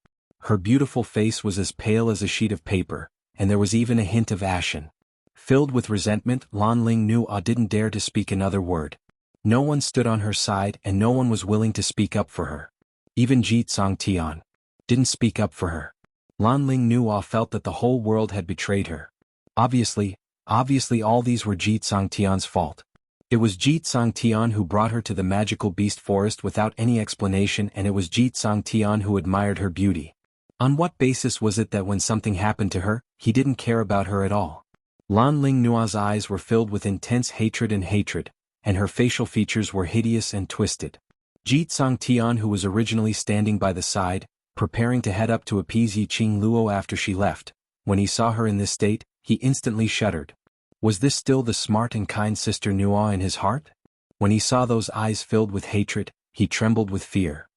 Her beautiful face was as pale as a sheet of paper, and there was even a hint of ashen. Filled with resentment, Lanling Nua didn't dare to speak another word. No one stood on her side and no one was willing to speak up for her. Even Xianxia didn't speak up for her. Lanling Nua felt that the whole world had betrayed her. Obviously all these were Ji Tsangtian's fault. It was Ji Tsangtian who brought her to the magical beast forest without any explanation, and it was Ji Tsangtian who admired her beauty. On what basis was it that when something happened to her, he didn't care about her at all? Lan Lingnua's eyes were filled with intense hatred, and her facial features were hideous and twisted. Ji Tsangtian, who was originally standing by the side, preparing to head up to appease Yiqing Luo after she left, when he saw her in this state, he instantly shuddered. Was this still the smart and kind Sister Nua in his heart? When he saw those eyes filled with hatred, he trembled with fear.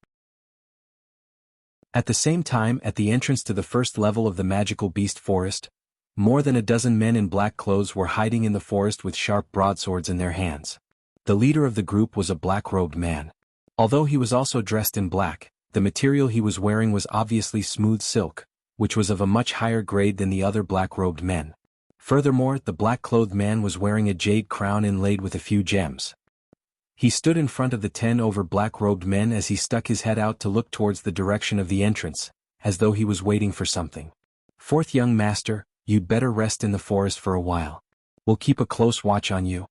At the same time, at the entrance to the first level of the magical beast forest, more than a dozen men in black clothes were hiding in the forest with sharp broadswords in their hands. The leader of the group was a black-robed man. Although he was also dressed in black, the material he was wearing was obviously smooth silk, which was of a much higher grade than the other black-robed men. Furthermore, the black-clothed man was wearing a jade crown inlaid with a few gems. He stood in front of the 10 over black-robed men as he stuck his head out to look towards the direction of the entrance, as though he was waiting for something. "Fourth young master, you'd better rest in the forest for a while. We'll keep a close watch on you."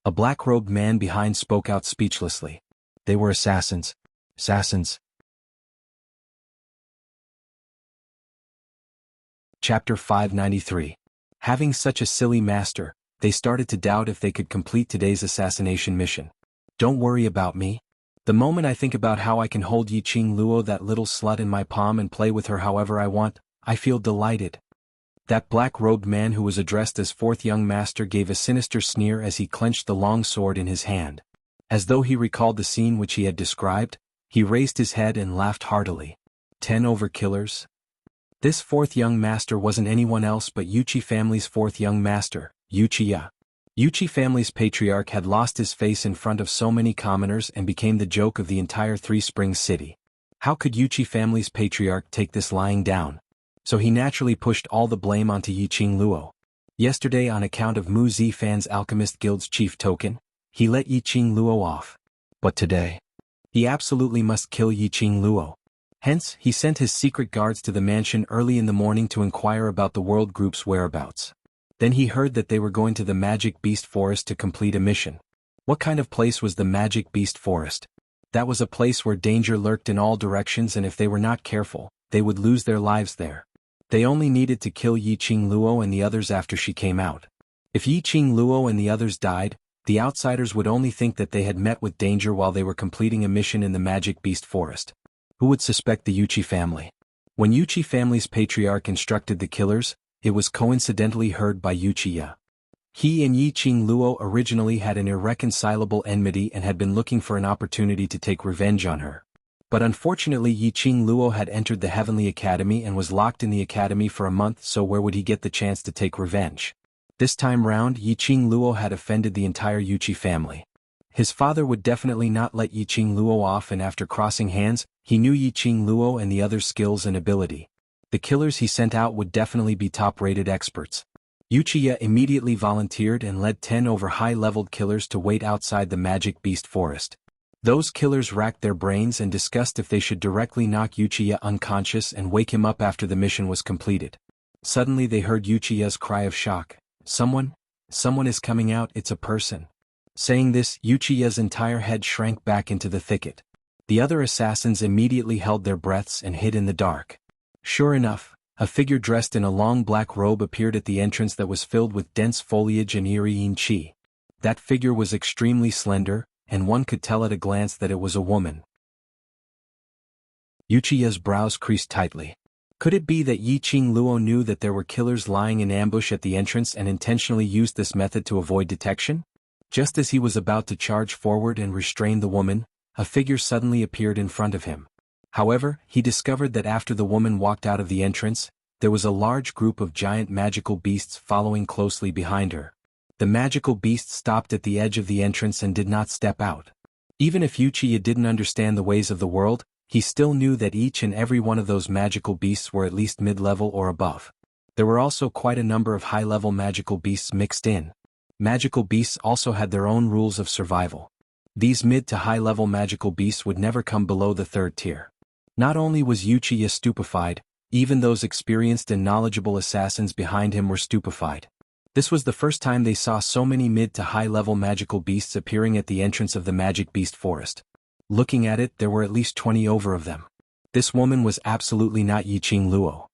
A black-robed man behind spoke out speechlessly. They were assassins. Assassins. Chapter 593. Having such a silly master, they started to doubt if they could complete today's assassination mission. "Don't worry about me. The moment I think about how I can hold Yiqing Luo, that little slut, in my palm and play with her however I want, I feel delighted." That black-robed man who was addressed as fourth young master gave a sinister sneer as he clenched the long sword in his hand. As though he recalled the scene which he had described, he raised his head and laughed heartily. 10 over killers? This fourth young master wasn't anyone else but Yuchi family's fourth young master, Wuxia. Yuchi family's patriarch had lost his face in front of so many commoners and became the joke of the entire Three Springs city. How could Yuchi family's patriarch take this lying down? So he naturally pushed all the blame onto Yiqing Luo. Yesterday, on account of Mu Zifan's Alchemist Guild's chief token, he let Yiqing Luo off. But today, he absolutely must kill Yiqing Luo. Hence, he sent his secret guards to the mansion early in the morning to inquire about the world group's whereabouts. Then he heard that they were going to the Magic Beast Forest to complete a mission. What kind of place was the Magic Beast Forest? That was a place where danger lurked in all directions, and if they were not careful, they would lose their lives there. They only needed to kill Yiqing Luo and the others after she came out. If Yiqing Luo and the others died, the outsiders would only think that they had met with danger while they were completing a mission in the Magic Beast Forest. Who would suspect the Yuchi family? When Yuchi family's patriarch instructed the killers, it was coincidentally heard by Wuxia. He and Yiqing Luo originally had an irreconcilable enmity and had been looking for an opportunity to take revenge on her. But unfortunately, Yiqing Luo had entered the Heavenly Academy and was locked in the academy for a month, so where would he get the chance to take revenge? This time round, Yiqing Luo had offended the entire Yuchi family. His father would definitely not let Yiqing Luo off, and after crossing hands, he knew Yiqing Luo and the others' skills and ability. The killers he sent out would definitely be top-rated experts. Wuxia immediately volunteered and led 10 over high-leveled killers to wait outside the Magic Beast Forest. Those killers racked their brains and discussed if they should directly knock Wuxia unconscious and wake him up after the mission was completed. Suddenly they heard Wuchia's cry of shock. Someone is coming out, it's a person." Saying this, Wuchia's entire head shrank back into the thicket. The other assassins immediately held their breaths and hid in the dark. Sure enough, a figure dressed in a long black robe appeared at the entrance that was filled with dense foliage and eerie yin qi. That figure was extremely slender, and one could tell at a glance that it was a woman. Wuchia's brows creased tightly. Could it be that Yiqing Luo knew that there were killers lying in ambush at the entrance and intentionally used this method to avoid detection? Just as he was about to charge forward and restrain the woman, a figure suddenly appeared in front of him. However, he discovered that after the woman walked out of the entrance, there was a large group of giant magical beasts following closely behind her. The magical beasts stopped at the edge of the entrance and did not step out. Even if Wuxia didn't understand the ways of the world, he still knew that each and every one of those magical beasts were at least mid-level or above. There were also quite a number of high-level magical beasts mixed in. Magical beasts also had their own rules of survival. These mid to high-level magical beasts would never come below the 3rd tier. Not only was Wuxia stupefied, even those experienced and knowledgeable assassins behind him were stupefied. This was the first time they saw so many mid to high-level magical beasts appearing at the entrance of the magic beast forest. Looking at it, there were at least 20 over of them. This woman was absolutely not Yiqing Luo.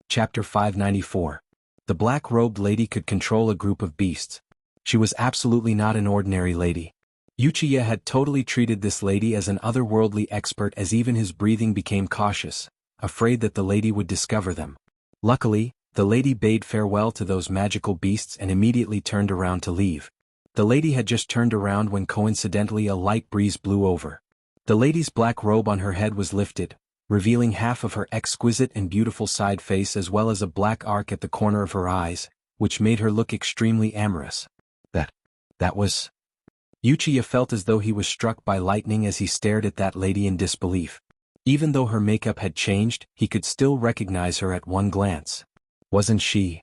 Chapter 594. The black-robed lady could control a group of beasts. She was absolutely not an ordinary lady. Wuxia had totally treated this lady as an otherworldly expert, as even his breathing became cautious, afraid that the lady would discover them. Luckily, the lady bade farewell to those magical beasts and immediately turned around to leave. The lady had just turned around when coincidentally a light breeze blew over. The lady's black robe on her head was lifted, revealing half of her exquisite and beautiful side face as well as a black arc at the corner of her eyes, which made her look extremely amorous. That was... Wuxia felt as though he was struck by lightning as he stared at that lady in disbelief. Even though her makeup had changed, he could still recognize her at one glance. Wasn't she?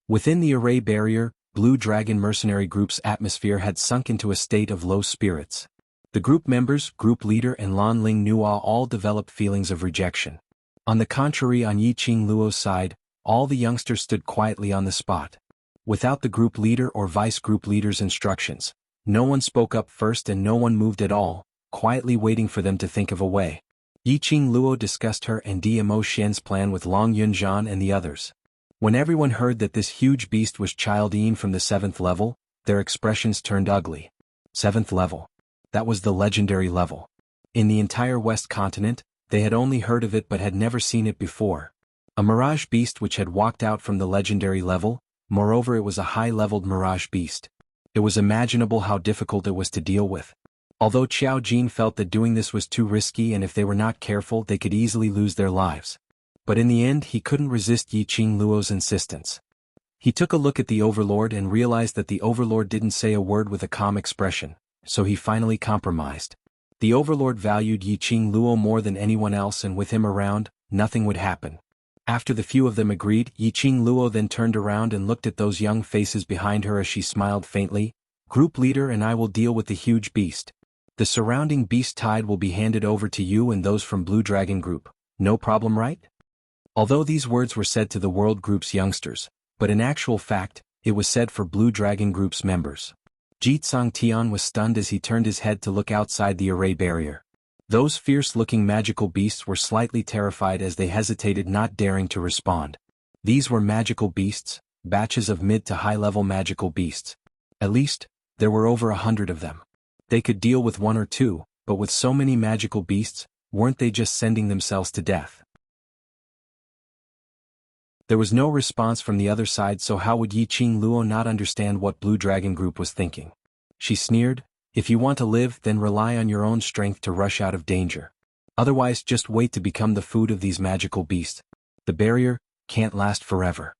Within the array barrier, Blue Dragon mercenary group's atmosphere had sunk into a state of low spirits. The group members, group leader and Lan Ling Nua all developed feelings of rejection. On the contrary, on Yiqing Luo's side, all the youngsters stood quietly on the spot. Without the group leader or vice group leader's instructions, no one spoke up first and no one moved at all, quietly waiting for them to think of a way. Yiqing Luo discussed her and Dmo Xian's plan with Long Yunzhan and the others. When everyone heard that this huge beast was Childine from the 7th level, their expressions turned ugly. 7th level. That was the legendary level. In the entire West continent, they had only heard of it but had never seen it before. A mirage beast which had walked out from the legendary level, moreover it was a high-leveled mirage beast. It was imaginable how difficult it was to deal with. Although Xiao Jin felt that doing this was too risky and if they were not careful they could easily lose their lives. But in the end he couldn't resist Yiqing Luo's insistence. He took a look at the Overlord and realized that the Overlord didn't say a word with a calm expression, so he finally compromised. The Overlord valued Yiqing Luo more than anyone else and with him around, nothing would happen. After the few of them agreed, Yiqing Luo then turned around and looked at those young faces behind her as she smiled faintly. Group leader and I will deal with the huge beast. The surrounding beast tide will be handed over to you and those from Blue Dragon Group. No problem, right? Although these words were said to the World Group's youngsters, but in actual fact, it was said for Blue Dragon Group's members. Jitsang Tian was stunned as he turned his head to look outside the array barrier. Those fierce-looking magical beasts were slightly terrified as they hesitated, not daring to respond. These were magical beasts, batches of mid to high-level magical beasts. At least, there were over 100 of them. They could deal with one or two, but with so many magical beasts, weren't they just sending themselves to death? There was no response from the other side, so how would Yiqing Luo not understand what Blue Dragon Group was thinking? She sneered, "If you want to live, then rely on your own strength to rush out of danger. Otherwise just wait to become the food of these magical beasts. The barrier can't last forever."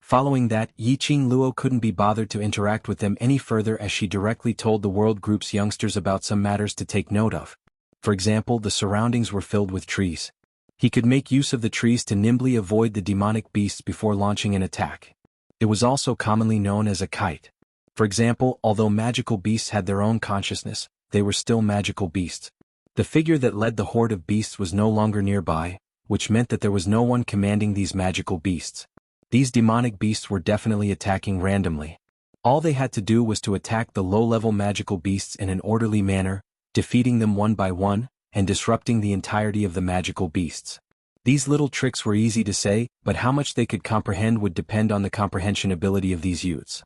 Following that, Yiqing Luo couldn't be bothered to interact with them any further as she directly told the World Group's youngsters about some matters to take note of. For example, the surroundings were filled with trees. He could make use of the trees to nimbly avoid the demonic beasts before launching an attack. It was also commonly known as a kite. For example, although magical beasts had their own consciousness, they were still magical beasts. The figure that led the horde of beasts was no longer nearby, which meant that there was no one commanding these magical beasts. These demonic beasts were definitely attacking randomly. All they had to do was to attack the low-level magical beasts in an orderly manner, defeating them one by one, and disrupting the entirety of the magical beasts. These little tricks were easy to say, but how much they could comprehend would depend on the comprehension ability of these youths.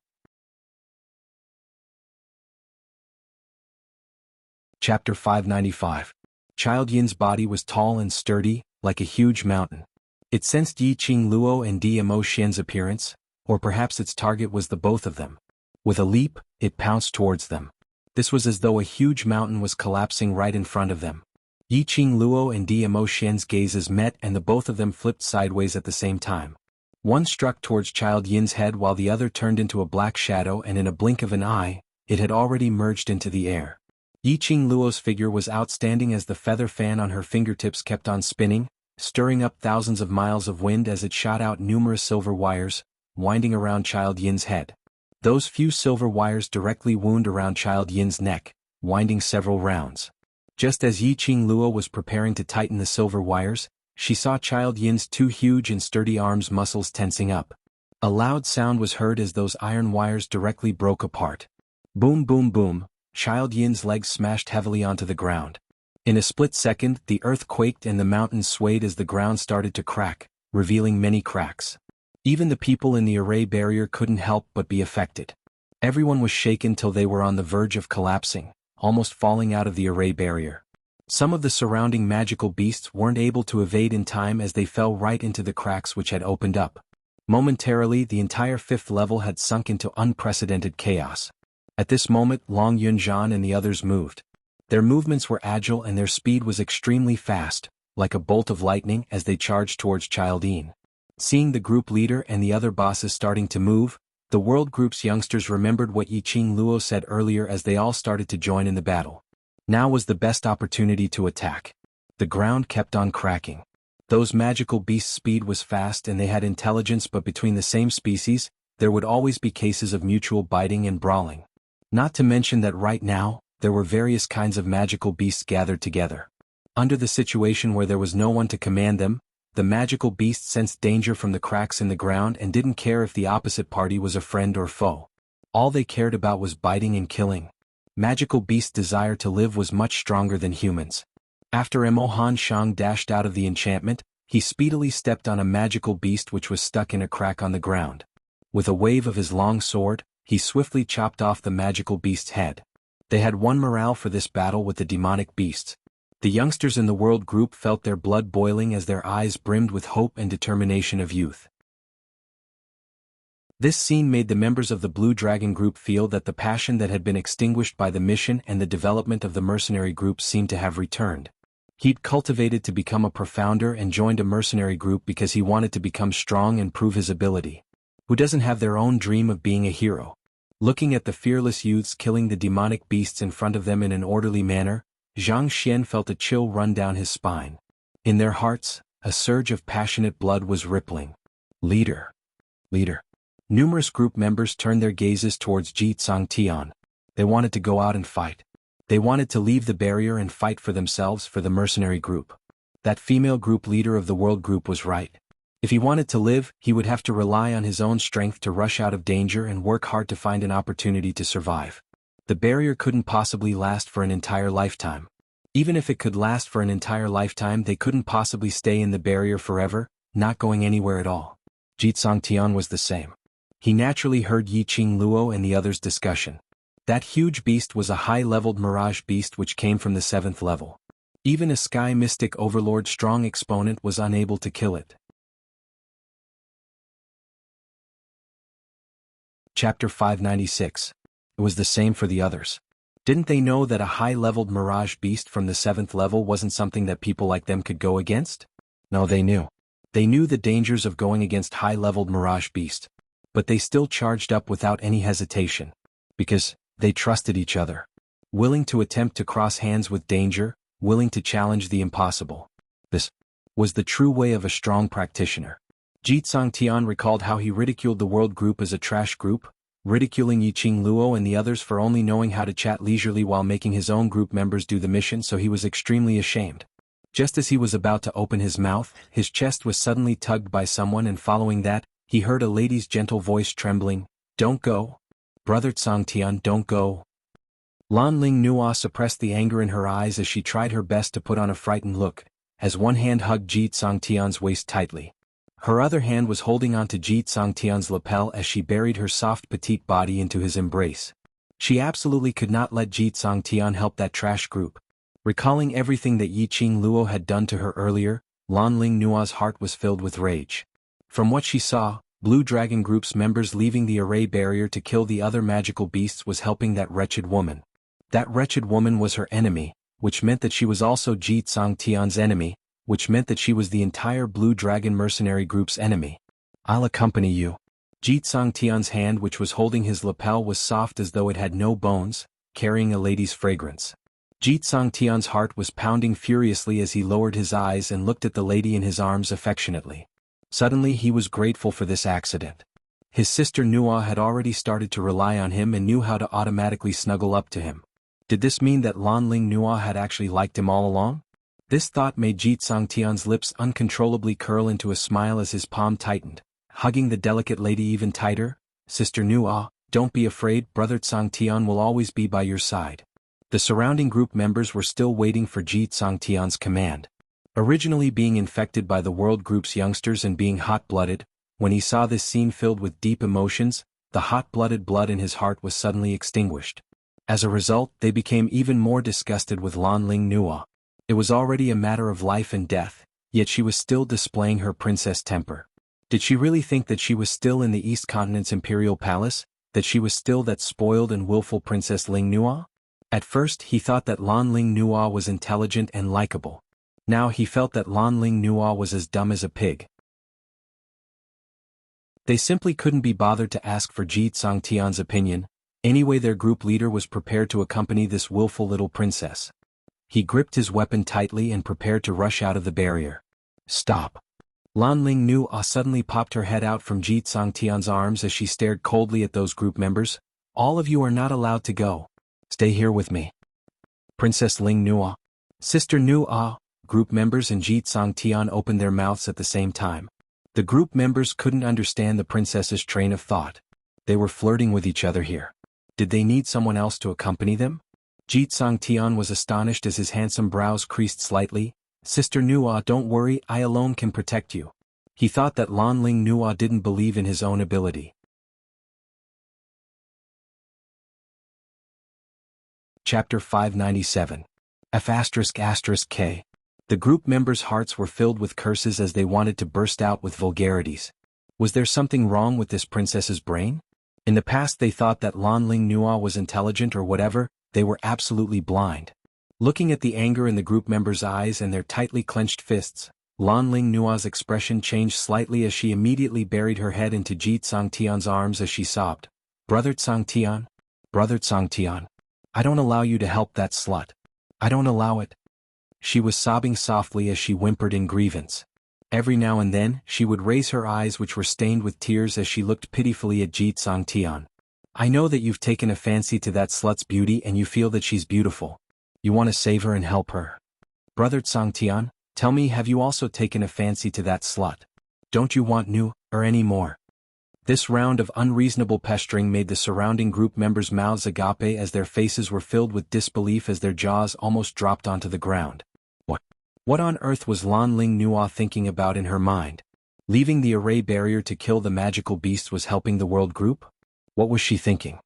Chapter 595. Child Yin's body was tall and sturdy, like a huge mountain. It sensed Yiqing Luo and Dmo Xian's appearance, or perhaps its target was the both of them. With a leap, it pounced towards them. This was as though a huge mountain was collapsing right in front of them. Yiqing Luo and Dmo Xian's gazes met and the both of them flipped sideways at the same time. One struck towards Child Yin's head while the other turned into a black shadow, and in a blink of an eye, it had already merged into the air. Yiqing Luo's figure was outstanding as the feather fan on her fingertips kept on spinning, stirring up thousands of miles of wind as it shot out numerous silver wires, winding around Child Yin's head. Those few silver wires directly wound around Child Yin's neck, winding several rounds. Just as Yiqing Luo was preparing to tighten the silver wires, she saw Child Yin's two huge and sturdy arms muscles tensing up. A loud sound was heard as those iron wires directly broke apart. Boom boom boom, Child Yin's legs smashed heavily onto the ground. In a split second, the earth quaked and the mountains swayed as the ground started to crack, revealing many cracks. Even the people in the array barrier couldn't help but be affected. Everyone was shaken till they were on the verge of collapsing, almost falling out of the array barrier. Some of the surrounding magical beasts weren't able to evade in time as they fell right into the cracks which had opened up. Momentarily, the entire 5th level had sunk into unprecedented chaos. At this moment, Long Yunzhan and the others moved. Their movements were agile and their speed was extremely fast, like a bolt of lightning as they charged towards Child Yin. Seeing the group leader and the other bosses starting to move, the world group's youngsters remembered what Yiqing Luo said earlier as they all started to join in the battle. Now was the best opportunity to attack. The ground kept on cracking. Those magical beasts' speed was fast and they had intelligence, but between the same species, there would always be cases of mutual biting and brawling. Not to mention that right now, there were various kinds of magical beasts gathered together. Under the situation where there was no one to command them, the magical beasts sensed danger from the cracks in the ground and didn't care if the opposite party was a friend or foe. All they cared about was biting and killing. Magical beasts' desire to live was much stronger than humans. After Emohan Shang dashed out of the enchantment, he speedily stepped on a magical beast which was stuck in a crack on the ground. With a wave of his long sword, he swiftly chopped off the magical beast's head. They had won morale for this battle with the demonic beasts. The youngsters in the world group felt their blood boiling as their eyes brimmed with hope and determination of youth. This scene made the members of the Blue Dragon group feel that the passion that had been extinguished by the mission and the development of the mercenary group seemed to have returned. He'd cultivated to become a profounder and joined a mercenary group because he wanted to become strong and prove his ability. Who doesn't have their own dream of being a hero? Looking at the fearless youths killing the demonic beasts in front of them in an orderly manner, Zhang Xian felt a chill run down his spine. In their hearts, a surge of passionate blood was rippling. Leader. Leader. Numerous group members turned their gazes towards Ji Tsangtian. They wanted to go out and fight. They wanted to leave the barrier and fight for themselves, for the mercenary group. That female group leader of the world group was right. If he wanted to live, he would have to rely on his own strength to rush out of danger and work hard to find an opportunity to survive. The barrier couldn't possibly last for an entire lifetime. Even if it could last for an entire lifetime, they couldn't possibly stay in the barrier forever, not going anywhere at all. Ji Tsangtian was the same. He naturally heard Yiqing Luo and the others' discussion. That huge beast was a high-leveled mirage beast which came from the 7th level. Even a Sky Mystic Overlord strong exponent was unable to kill it. Chapter 596. It was the same for the others. Didn't they know that a high-leveled mirage beast from the 7th level wasn't something that people like them could go against? No, they knew. They knew the dangers of going against high-leveled mirage beast. But they still charged up without any hesitation. Because they trusted each other. Willing to attempt to cross hands with danger, willing to challenge the impossible. This was the true way of a strong practitioner. Ji Tsangtian recalled how he ridiculed the world group as a trash group, ridiculing Yiqing Luo and the others for only knowing how to chat leisurely while making his own group members do the mission, so he was extremely ashamed. Just as he was about to open his mouth, his chest was suddenly tugged by someone, and following that, he heard a lady's gentle voice trembling, "Don't go. Brother Tsangtian, don't go." Lan Ling Nua suppressed the anger in her eyes as she tried her best to put on a frightened look, as one hand hugged Ji Tsangtian's waist tightly. Her other hand was holding onto Ji Tsangtian's lapel as she buried her soft petite body into his embrace. She absolutely could not let Ji Tsangtian help that trash group. Recalling everything that Yiqing Luo had done to her earlier, Lan Ling Nua's heart was filled with rage. From what she saw, Blue Dragon Group's members leaving the array barrier to kill the other magical beasts was helping that wretched woman. That wretched woman was her enemy, which meant that she was also Ji Tsangtian's enemy, which meant that she was the entire Blue Dragon mercenary group's enemy. "I'll accompany you." Ji Tsangtian's hand, which was holding his lapel, was soft as though it had no bones, carrying a lady's fragrance. Ji Tsangtian's heart was pounding furiously as he lowered his eyes and looked at the lady in his arms affectionately. Suddenly he was grateful for this accident. His sister Nua had already started to rely on him and knew how to automatically snuggle up to him. Did this mean that Lan Ling Nua had actually liked him all along? This thought made Xianxia's lips uncontrollably curl into a smile as his palm tightened, hugging the delicate lady even tighter. Sister Nua, don't be afraid, brother Xianxian will always be by your side. The surrounding group members were still waiting for Xianxia's command. Originally being infected by the world group's youngsters and being hot-blooded, when he saw this scene filled with deep emotions, the hot-blooded blood in his heart was suddenly extinguished. As a result, they became even more disgusted with Lanling Nua. It was already a matter of life and death, yet she was still displaying her princess temper. Did she really think that she was still in the East Continent's imperial palace, that she was still that spoiled and willful Princess Ling Nua? At first he thought that Lanling Nua was intelligent and likable. Now he felt that Lanling Nua was as dumb as a pig. They simply couldn't be bothered to ask for Xianxia's opinion. Anyway, their group leader was prepared to accompany this willful little princess. He gripped his weapon tightly and prepared to rush out of the barrier. Stop! Lanling Nua suddenly popped her head out from Xianxia's arms as she stared coldly at those group members. All of you are not allowed to go. Stay here with me. Princess Ling Nua. Sister Nua. Group members and Xianxia opened their mouths at the same time. The group members couldn't understand the princess's train of thought. They were flirting with each other here. Did they need someone else to accompany them? Xianxia was astonished as his handsome brows creased slightly. Sister Nua, don't worry, I alone can protect you. He thought that Lanling Nua didn't believe in his own ability. Chapter 597. F***K. The group members' hearts were filled with curses as they wanted to burst out with vulgarities. Was there something wrong with this princess's brain? In the past they thought that Lanling Nua was intelligent or whatever. They were absolutely blind. Looking at the anger in the group members' eyes and their tightly clenched fists, Lanling Nua's expression changed slightly as she immediately buried her head into Xianxia's arms as she sobbed. Brother Xianxian, I don't allow you to help that slut. I don't allow it. She was sobbing softly as she whimpered in grievance. Every now and then, she would raise her eyes which were stained with tears as she looked pitifully at Xianxian. I know that you've taken a fancy to that slut's beauty and you feel that she's beautiful. You want to save her and help her. Brother Xianxian, tell me, have you also taken a fancy to that slut? Don't you want new, or any more? This round of unreasonable pestering made the surrounding group members' mouths agape as their faces were filled with disbelief as their jaws almost dropped onto the ground. What on earth was Lanling Nua thinking about in her mind? Leaving the array barrier to kill the magical beast was helping the world group? What was she thinking?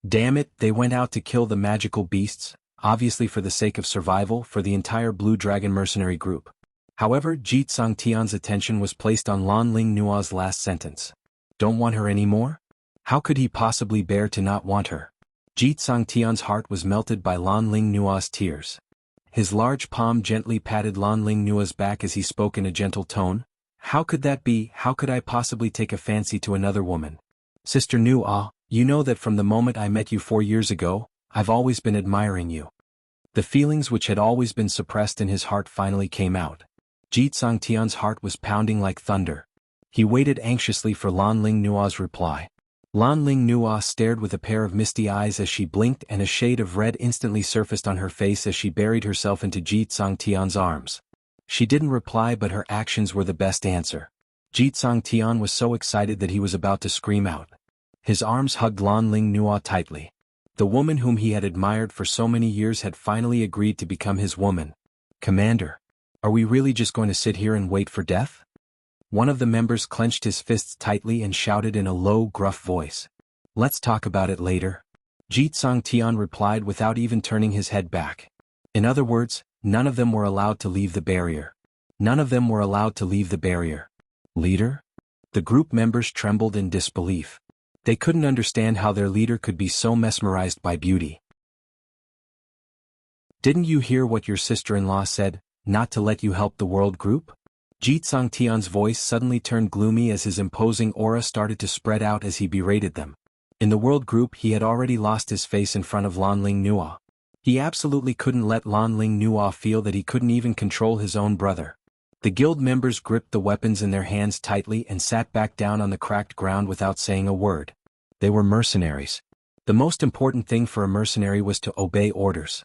Damn it, they went out to kill the magical beasts, obviously for the sake of survival for the entire Blue Dragon mercenary group. However, Xianxia's attention was placed on Lanling Nua's last sentence. Don't want her anymore? How could he possibly bear to not want her? Xianxia's heart was melted by Lanling Nua's tears. His large palm gently patted Lanling Nua's back as he spoke in a gentle tone. How could that be? How could I possibly take a fancy to another woman? Sister Nua, you know that from the moment I met you 4 years ago, I've always been admiring you. The feelings which had always been suppressed in his heart finally came out. Xianxia's heart was pounding like thunder. He waited anxiously for Lanling Nua's reply. Lanling Nua stared with a pair of misty eyes as she blinked, and a shade of red instantly surfaced on her face as she buried herself into Xianxia's arms. She didn't reply, but her actions were the best answer. Xianxia was so excited that he was about to scream out. His arms hugged Lanling Nua tightly. The woman whom he had admired for so many years had finally agreed to become his woman. Commander, are we really just going to sit here and wait for death? One of the members clenched his fists tightly and shouted in a low, gruff voice. Let's talk about it later. Xianxia replied without even turning his head back. In other words, none of them were allowed to leave the barrier. None of them were allowed to leave the barrier. Leader? The group members trembled in disbelief. They couldn't understand how their leader could be so mesmerized by beauty. Didn't you hear what your sister-in-law said, not to let you help the world group? Xianxia's voice suddenly turned gloomy as his imposing aura started to spread out as he berated them. In the world group he had already lost his face in front of Lanling Nua. He absolutely couldn't let Lanling Nua feel that he couldn't even control his own brother. The guild members gripped the weapons in their hands tightly and sat back down on the cracked ground without saying a word. They were mercenaries. The most important thing for a mercenary was to obey orders.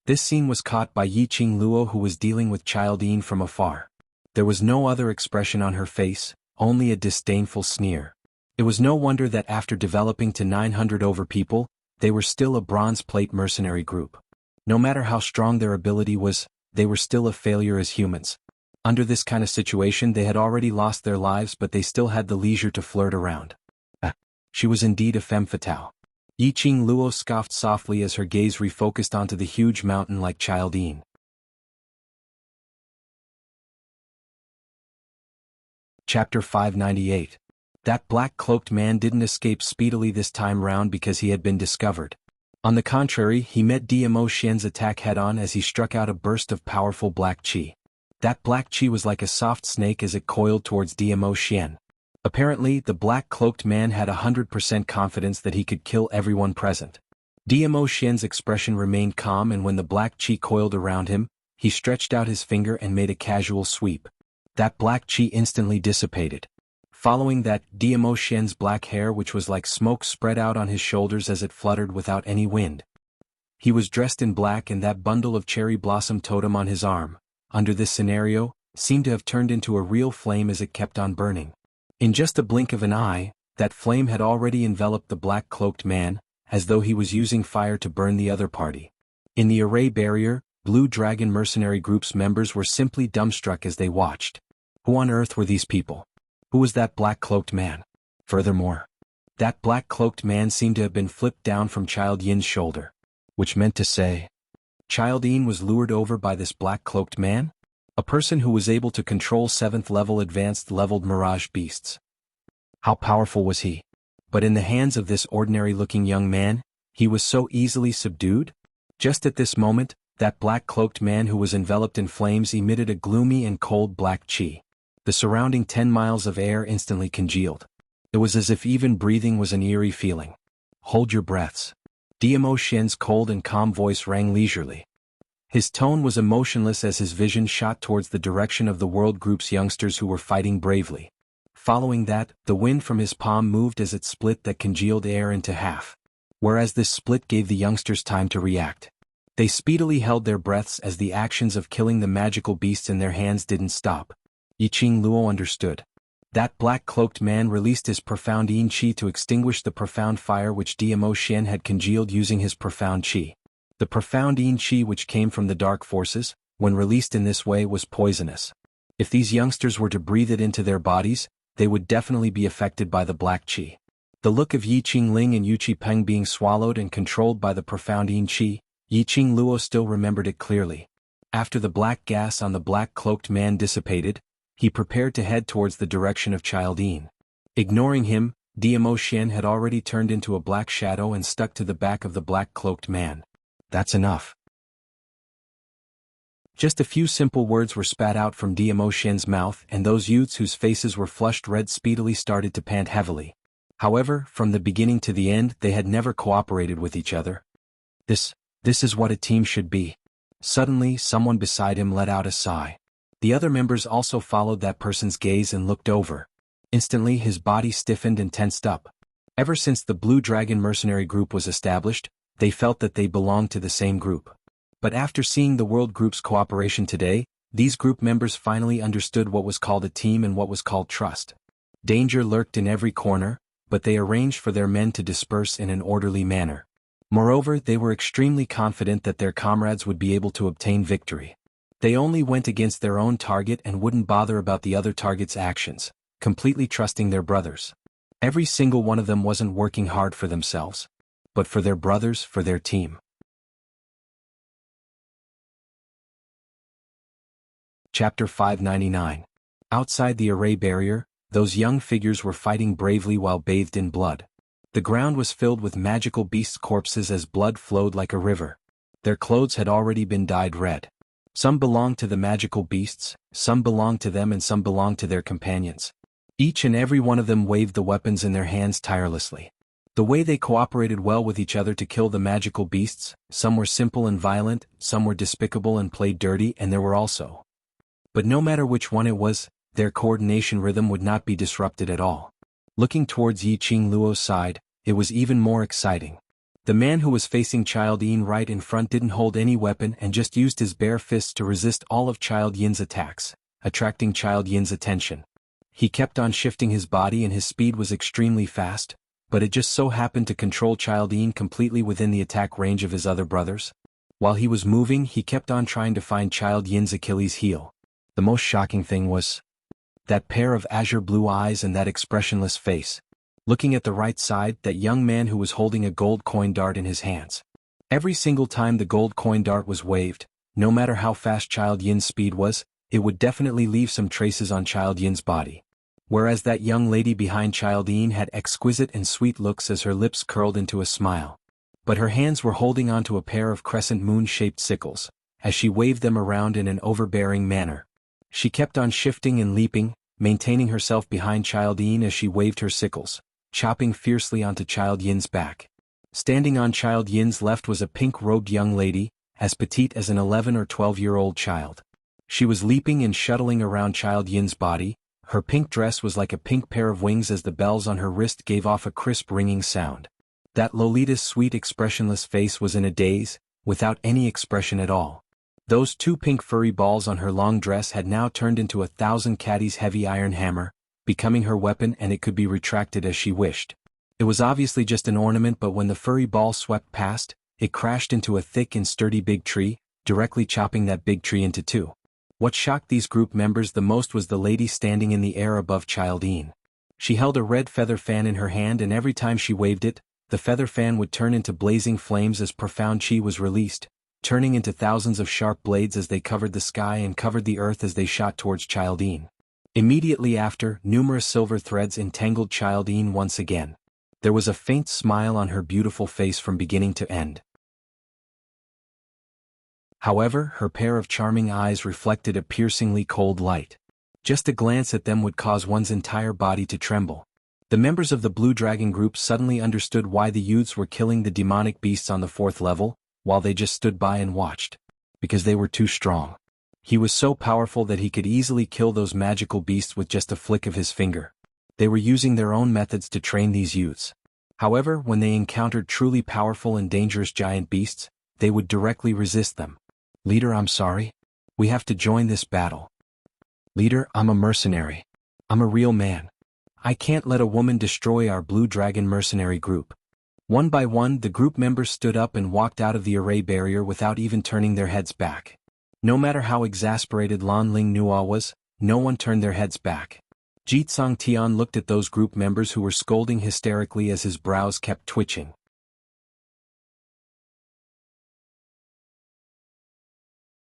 This scene was caught by Yiqing Luo, who was dealing with Childine from afar. There was no other expression on her face, only a disdainful sneer. It was no wonder that after developing to 900 over people, they were still a bronze plate mercenary group. No matter how strong their ability was, they were still a failure as humans. Under this kind of situation they had already lost their lives, but they still had the leisure to flirt around. She was indeed a femme fatale. Yiqing Luo scoffed softly as her gaze refocused onto the huge mountain like Childine. Chapter 598. That black-cloaked man didn't escape speedily this time round because he had been discovered. On the contrary, he met Diamo Xian's attack head-on as he struck out a burst of powerful black qi. That black qi was like a soft snake as it coiled towards Diamo Xian. Apparently, the black-cloaked man had 100% confidence that he could kill everyone present. Diamo Xian's expression remained calm, and when the black qi coiled around him, he stretched out his finger and made a casual sweep. That black qi instantly dissipated. Following that, Diamo Xian's black hair, which was like smoke, spread out on his shoulders as it fluttered without any wind. He was dressed in black, and that bundle of cherry blossom totem on his arm, under this scenario, seemed to have turned into a real flame as it kept on burning. In just a blink of an eye, that flame had already enveloped the black-cloaked man, as though he was using fire to burn the other party. In the array barrier, Blue Dragon mercenary group's members were simply dumbstruck as they watched. Who on earth were these people? Who was that black-cloaked man? Furthermore, that black-cloaked man seemed to have been flipped down from Child Yin's shoulder. Which meant to say, Child Yin was lured over by this black-cloaked man? A person who was able to control 7th level advanced leveled mirage beasts. How powerful was he? But in the hands of this ordinary-looking young man, he was so easily subdued? Just at this moment, that black-cloaked man who was enveloped in flames emitted a gloomy and cold black qi. The surrounding 10 miles of air instantly congealed. It was as if even breathing was an eerie feeling. Hold your breaths. Diamo Xian's cold and calm voice rang leisurely. His tone was emotionless as his vision shot towards the direction of the world group's youngsters who were fighting bravely. Following that, the wind from his palm moved as it split that congealed air into half. Whereas this split gave the youngsters time to react. They speedily held their breaths as the actions of killing the magical beasts in their hands didn't stop. Yiqing Luo understood. That black-cloaked man released his profound yin qi to extinguish the profound fire which Diamo Xian had congealed using his profound qi. The profound yin qi which came from the dark forces, when released in this way, was poisonous. If these youngsters were to breathe it into their bodies, they would definitely be affected by the black qi. The look of Yiqing Ling and Yuqi Peng being swallowed and controlled by the profound yin qi, Yiqing Luo still remembered it clearly. After the black gas on the black-cloaked man dissipated, he prepared to head towards the direction of Childine. Ignoring him, Diamo Xian had already turned into a black shadow and stuck to the back of the black-cloaked man. That's enough. Just a few simple words were spat out from Diamo Xian's mouth, and those youths whose faces were flushed red speedily started to pant heavily. However, from the beginning to the end, they had never cooperated with each other. This is what a team should be. Suddenly, someone beside him let out a sigh. The other members also followed that person's gaze and looked over. Instantly, his body stiffened and tensed up. Ever since the Blue Dragon mercenary group was established, they felt that they belonged to the same group. But after seeing the world group's cooperation today, these group members finally understood what was called a team and what was called trust. Danger lurked in every corner, but they arranged for their men to disperse in an orderly manner. Moreover, they were extremely confident that their comrades would be able to obtain victory. They only went against their own target and wouldn't bother about the other target's actions, completely trusting their brothers. Every single one of them wasn't working hard for themselves, but for their brothers, for their team. Chapter 599. Outside the array barrier, those young figures were fighting bravely while bathed in blood. The ground was filled with magical beasts' corpses as blood flowed like a river. Their clothes had already been dyed red. Some belonged to the magical beasts, some belonged to them, and some belonged to their companions. Each and every one of them waved the weapons in their hands tirelessly. The way they cooperated well with each other to kill the magical beasts, some were simple and violent, some were despicable and played dirty, and there were also. But no matter which one it was, their coordination rhythm would not be disrupted at all. Looking towards Yiqing Luo's side, it was even more exciting. The man who was facing Child Yin right in front didn't hold any weapon and just used his bare fists to resist all of Child Yin's attacks, attracting Child Yin's attention. He kept on shifting his body and his speed was extremely fast, but it just so happened to control Child Yin completely within the attack range of his other brothers. While he was moving, he kept on trying to find Child Yin's Achilles heel. The most shocking thing was that pair of azure blue eyes and that expressionless face. Looking at the right side, that young man who was holding a gold coin dart in his hands. Every single time the gold coin dart was waved, no matter how fast Child Yin's speed was, it would definitely leave some traces on Child Yin's body. Whereas that young lady behind Child Yin had exquisite and sweet looks as her lips curled into a smile. But her hands were holding onto a pair of crescent moon-shaped sickles, as she waved them around in an overbearing manner. She kept on shifting and leaping, maintaining herself behind Child Yin as she waved her sickles, chopping fiercely onto Child Yin's back. Standing on Child Yin's left was a pink-robed young lady, as petite as an 11 or 12-year-old child. She was leaping and shuttling around Child Yin's body. Her pink dress was like a pink pair of wings as the bells on her wrist gave off a crisp ringing sound. That Lolita's sweet expressionless face was in a daze, without any expression at all. Those two pink furry balls on her long dress had now turned into 1,000 caddies' heavy iron hammer, becoming her weapon, and it could be retracted as she wished. It was obviously just an ornament, but when the furry ball swept past, it crashed into a thick and sturdy big tree, directly chopping that big tree into two. What shocked these group members the most was the lady standing in the air above Child Yin. She held a red feather fan in her hand, and every time she waved it, the feather fan would turn into blazing flames as profound chi was released, turning into thousands of sharp blades as they covered the sky and covered the earth as they shot towards Child Yin. Immediately after, numerous silver threads entangled Child Yin once again. There was a faint smile on her beautiful face from beginning to end. However, her pair of charming eyes reflected a piercingly cold light. Just a glance at them would cause one's entire body to tremble. The members of the Blue Dragon group suddenly understood why the youths were killing the demonic beasts on the 4th level, while they just stood by and watched. Because they were too strong. He was so powerful that he could easily kill those magical beasts with just a flick of his finger. They were using their own methods to train these youths. However, when they encountered truly powerful and dangerous giant beasts, they would directly resist them. "Leader, I'm sorry. We have to join this battle." "Leader, I'm a mercenary. I'm a real man. I can't let a woman destroy our Blue Dragon mercenary group." One by one, the group members stood up and walked out of the array barrier without even turning their heads back. No matter how exasperated Lan Ling Nua was, no one turned their heads back. Xianxia looked at those group members who were scolding hysterically as his brows kept twitching.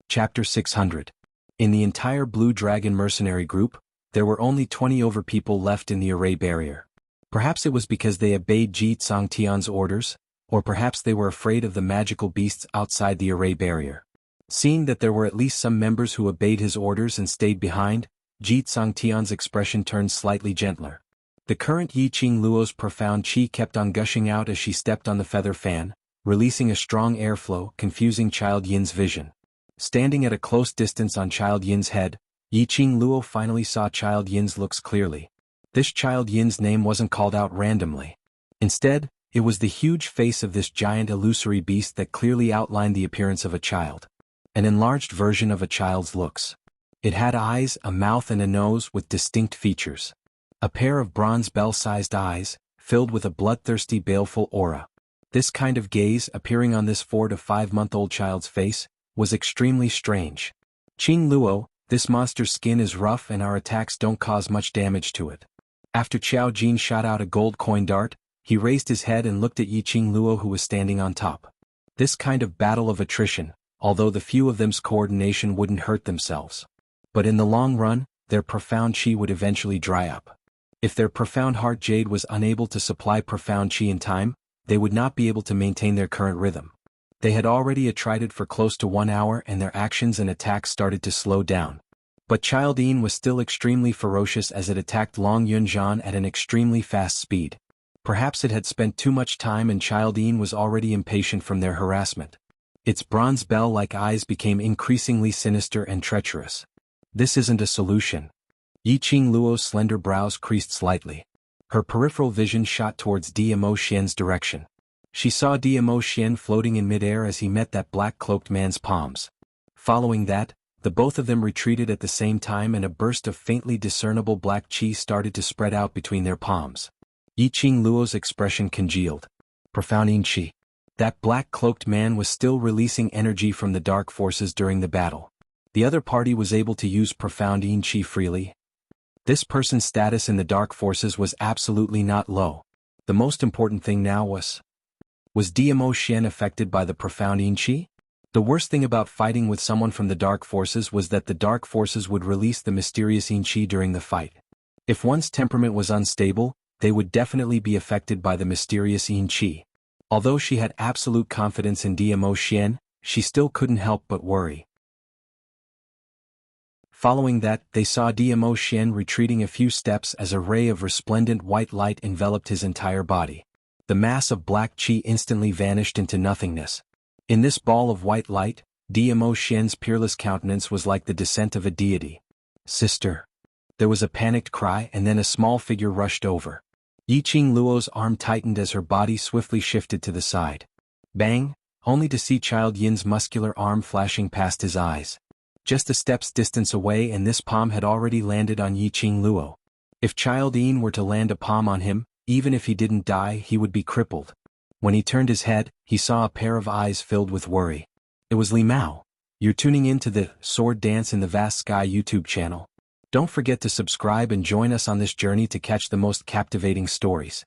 Chapter 600. In the entire Blue Dragon mercenary group, there were only 20 over people left in the array barrier. Perhaps it was because they obeyed Xianxia's orders, or perhaps they were afraid of the magical beasts outside the array barrier. Seeing that there were at least some members who obeyed his orders and stayed behind, Xianxia's expression turned slightly gentler. The current Yiqing Luo's profound chi kept on gushing out as she stepped on the feather fan, releasing a strong airflow, confusing Child Yin's vision. Standing at a close distance on Child Yin's head, Yiqing Luo finally saw Child Yin's looks clearly. This Child Yin's name wasn't called out randomly. Instead, it was the huge face of this giant illusory beast that clearly outlined the appearance of a child. An enlarged version of a child's looks. It had eyes, a mouth and a nose with distinct features. A pair of bronze bell-sized eyes, filled with a bloodthirsty baleful aura. This kind of gaze, appearing on this 4 to 5-month-old child's face, was extremely strange. "Qing Luo, this monster's skin is rough and our attacks don't cause much damage to it." After Qiao Jin shot out a gold coin dart, he raised his head and looked at Yiqing Luo who was standing on top. This kind of battle of attrition, although the few of them's coordination wouldn't hurt themselves. But in the long run, their profound chi would eventually dry up. If their profound heart jade was unable to supply profound chi in time, they would not be able to maintain their current rhythm. They had already attrited for close to 1 hour and their actions and attacks started to slow down. But Child Yin was still extremely ferocious as it attacked Long Yunzhan at an extremely fast speed. Perhaps it had spent too much time and Child Yin was already impatient from their harassment. Its bronze bell-like eyes became increasingly sinister and treacherous. "This isn't a solution." Yiqing Luo's slender brows creased slightly. Her peripheral vision shot towards Dmo Xian's direction. She saw Diamo Xian floating in midair as he met that black-cloaked man's palms. Following that, the both of them retreated at the same time and a burst of faintly discernible black qi started to spread out between their palms. Yiqing Luo's expression congealed. Profound qi. That black-cloaked man was still releasing energy from the dark forces during the battle. The other party was able to use profound qi freely. This person's status in the dark forces was absolutely not low. The most important thing now was Diamo Xian affected by the profound qi? The worst thing about fighting with someone from the dark forces was that the dark forces would release the mysterious qi during the fight. If one's temperament was unstable, they would definitely be affected by the mysterious qi. Although she had absolute confidence in Diamo Xian, she still couldn't help but worry. Following that, they saw Diamo Xian retreating a few steps as a ray of resplendent white light enveloped his entire body. The mass of black qi instantly vanished into nothingness. In this ball of white light, Diamo Xian's peerless countenance was like the descent of a deity. "Sister." There was a panicked cry and then a small figure rushed over. Yiqing Luo's arm tightened as her body swiftly shifted to the side. Bang, only to see Child Yin's muscular arm flashing past his eyes. Just a step's distance away and this palm had already landed on Yiqing Luo. If Child Yin were to land a palm on him, even if he didn't die he would be crippled. When he turned his head, he saw a pair of eyes filled with worry. It was Li Mao. You're tuning in to the Sword Dance in the Vast Sky YouTube channel. Don't forget to subscribe and join us on this journey to catch the most captivating stories.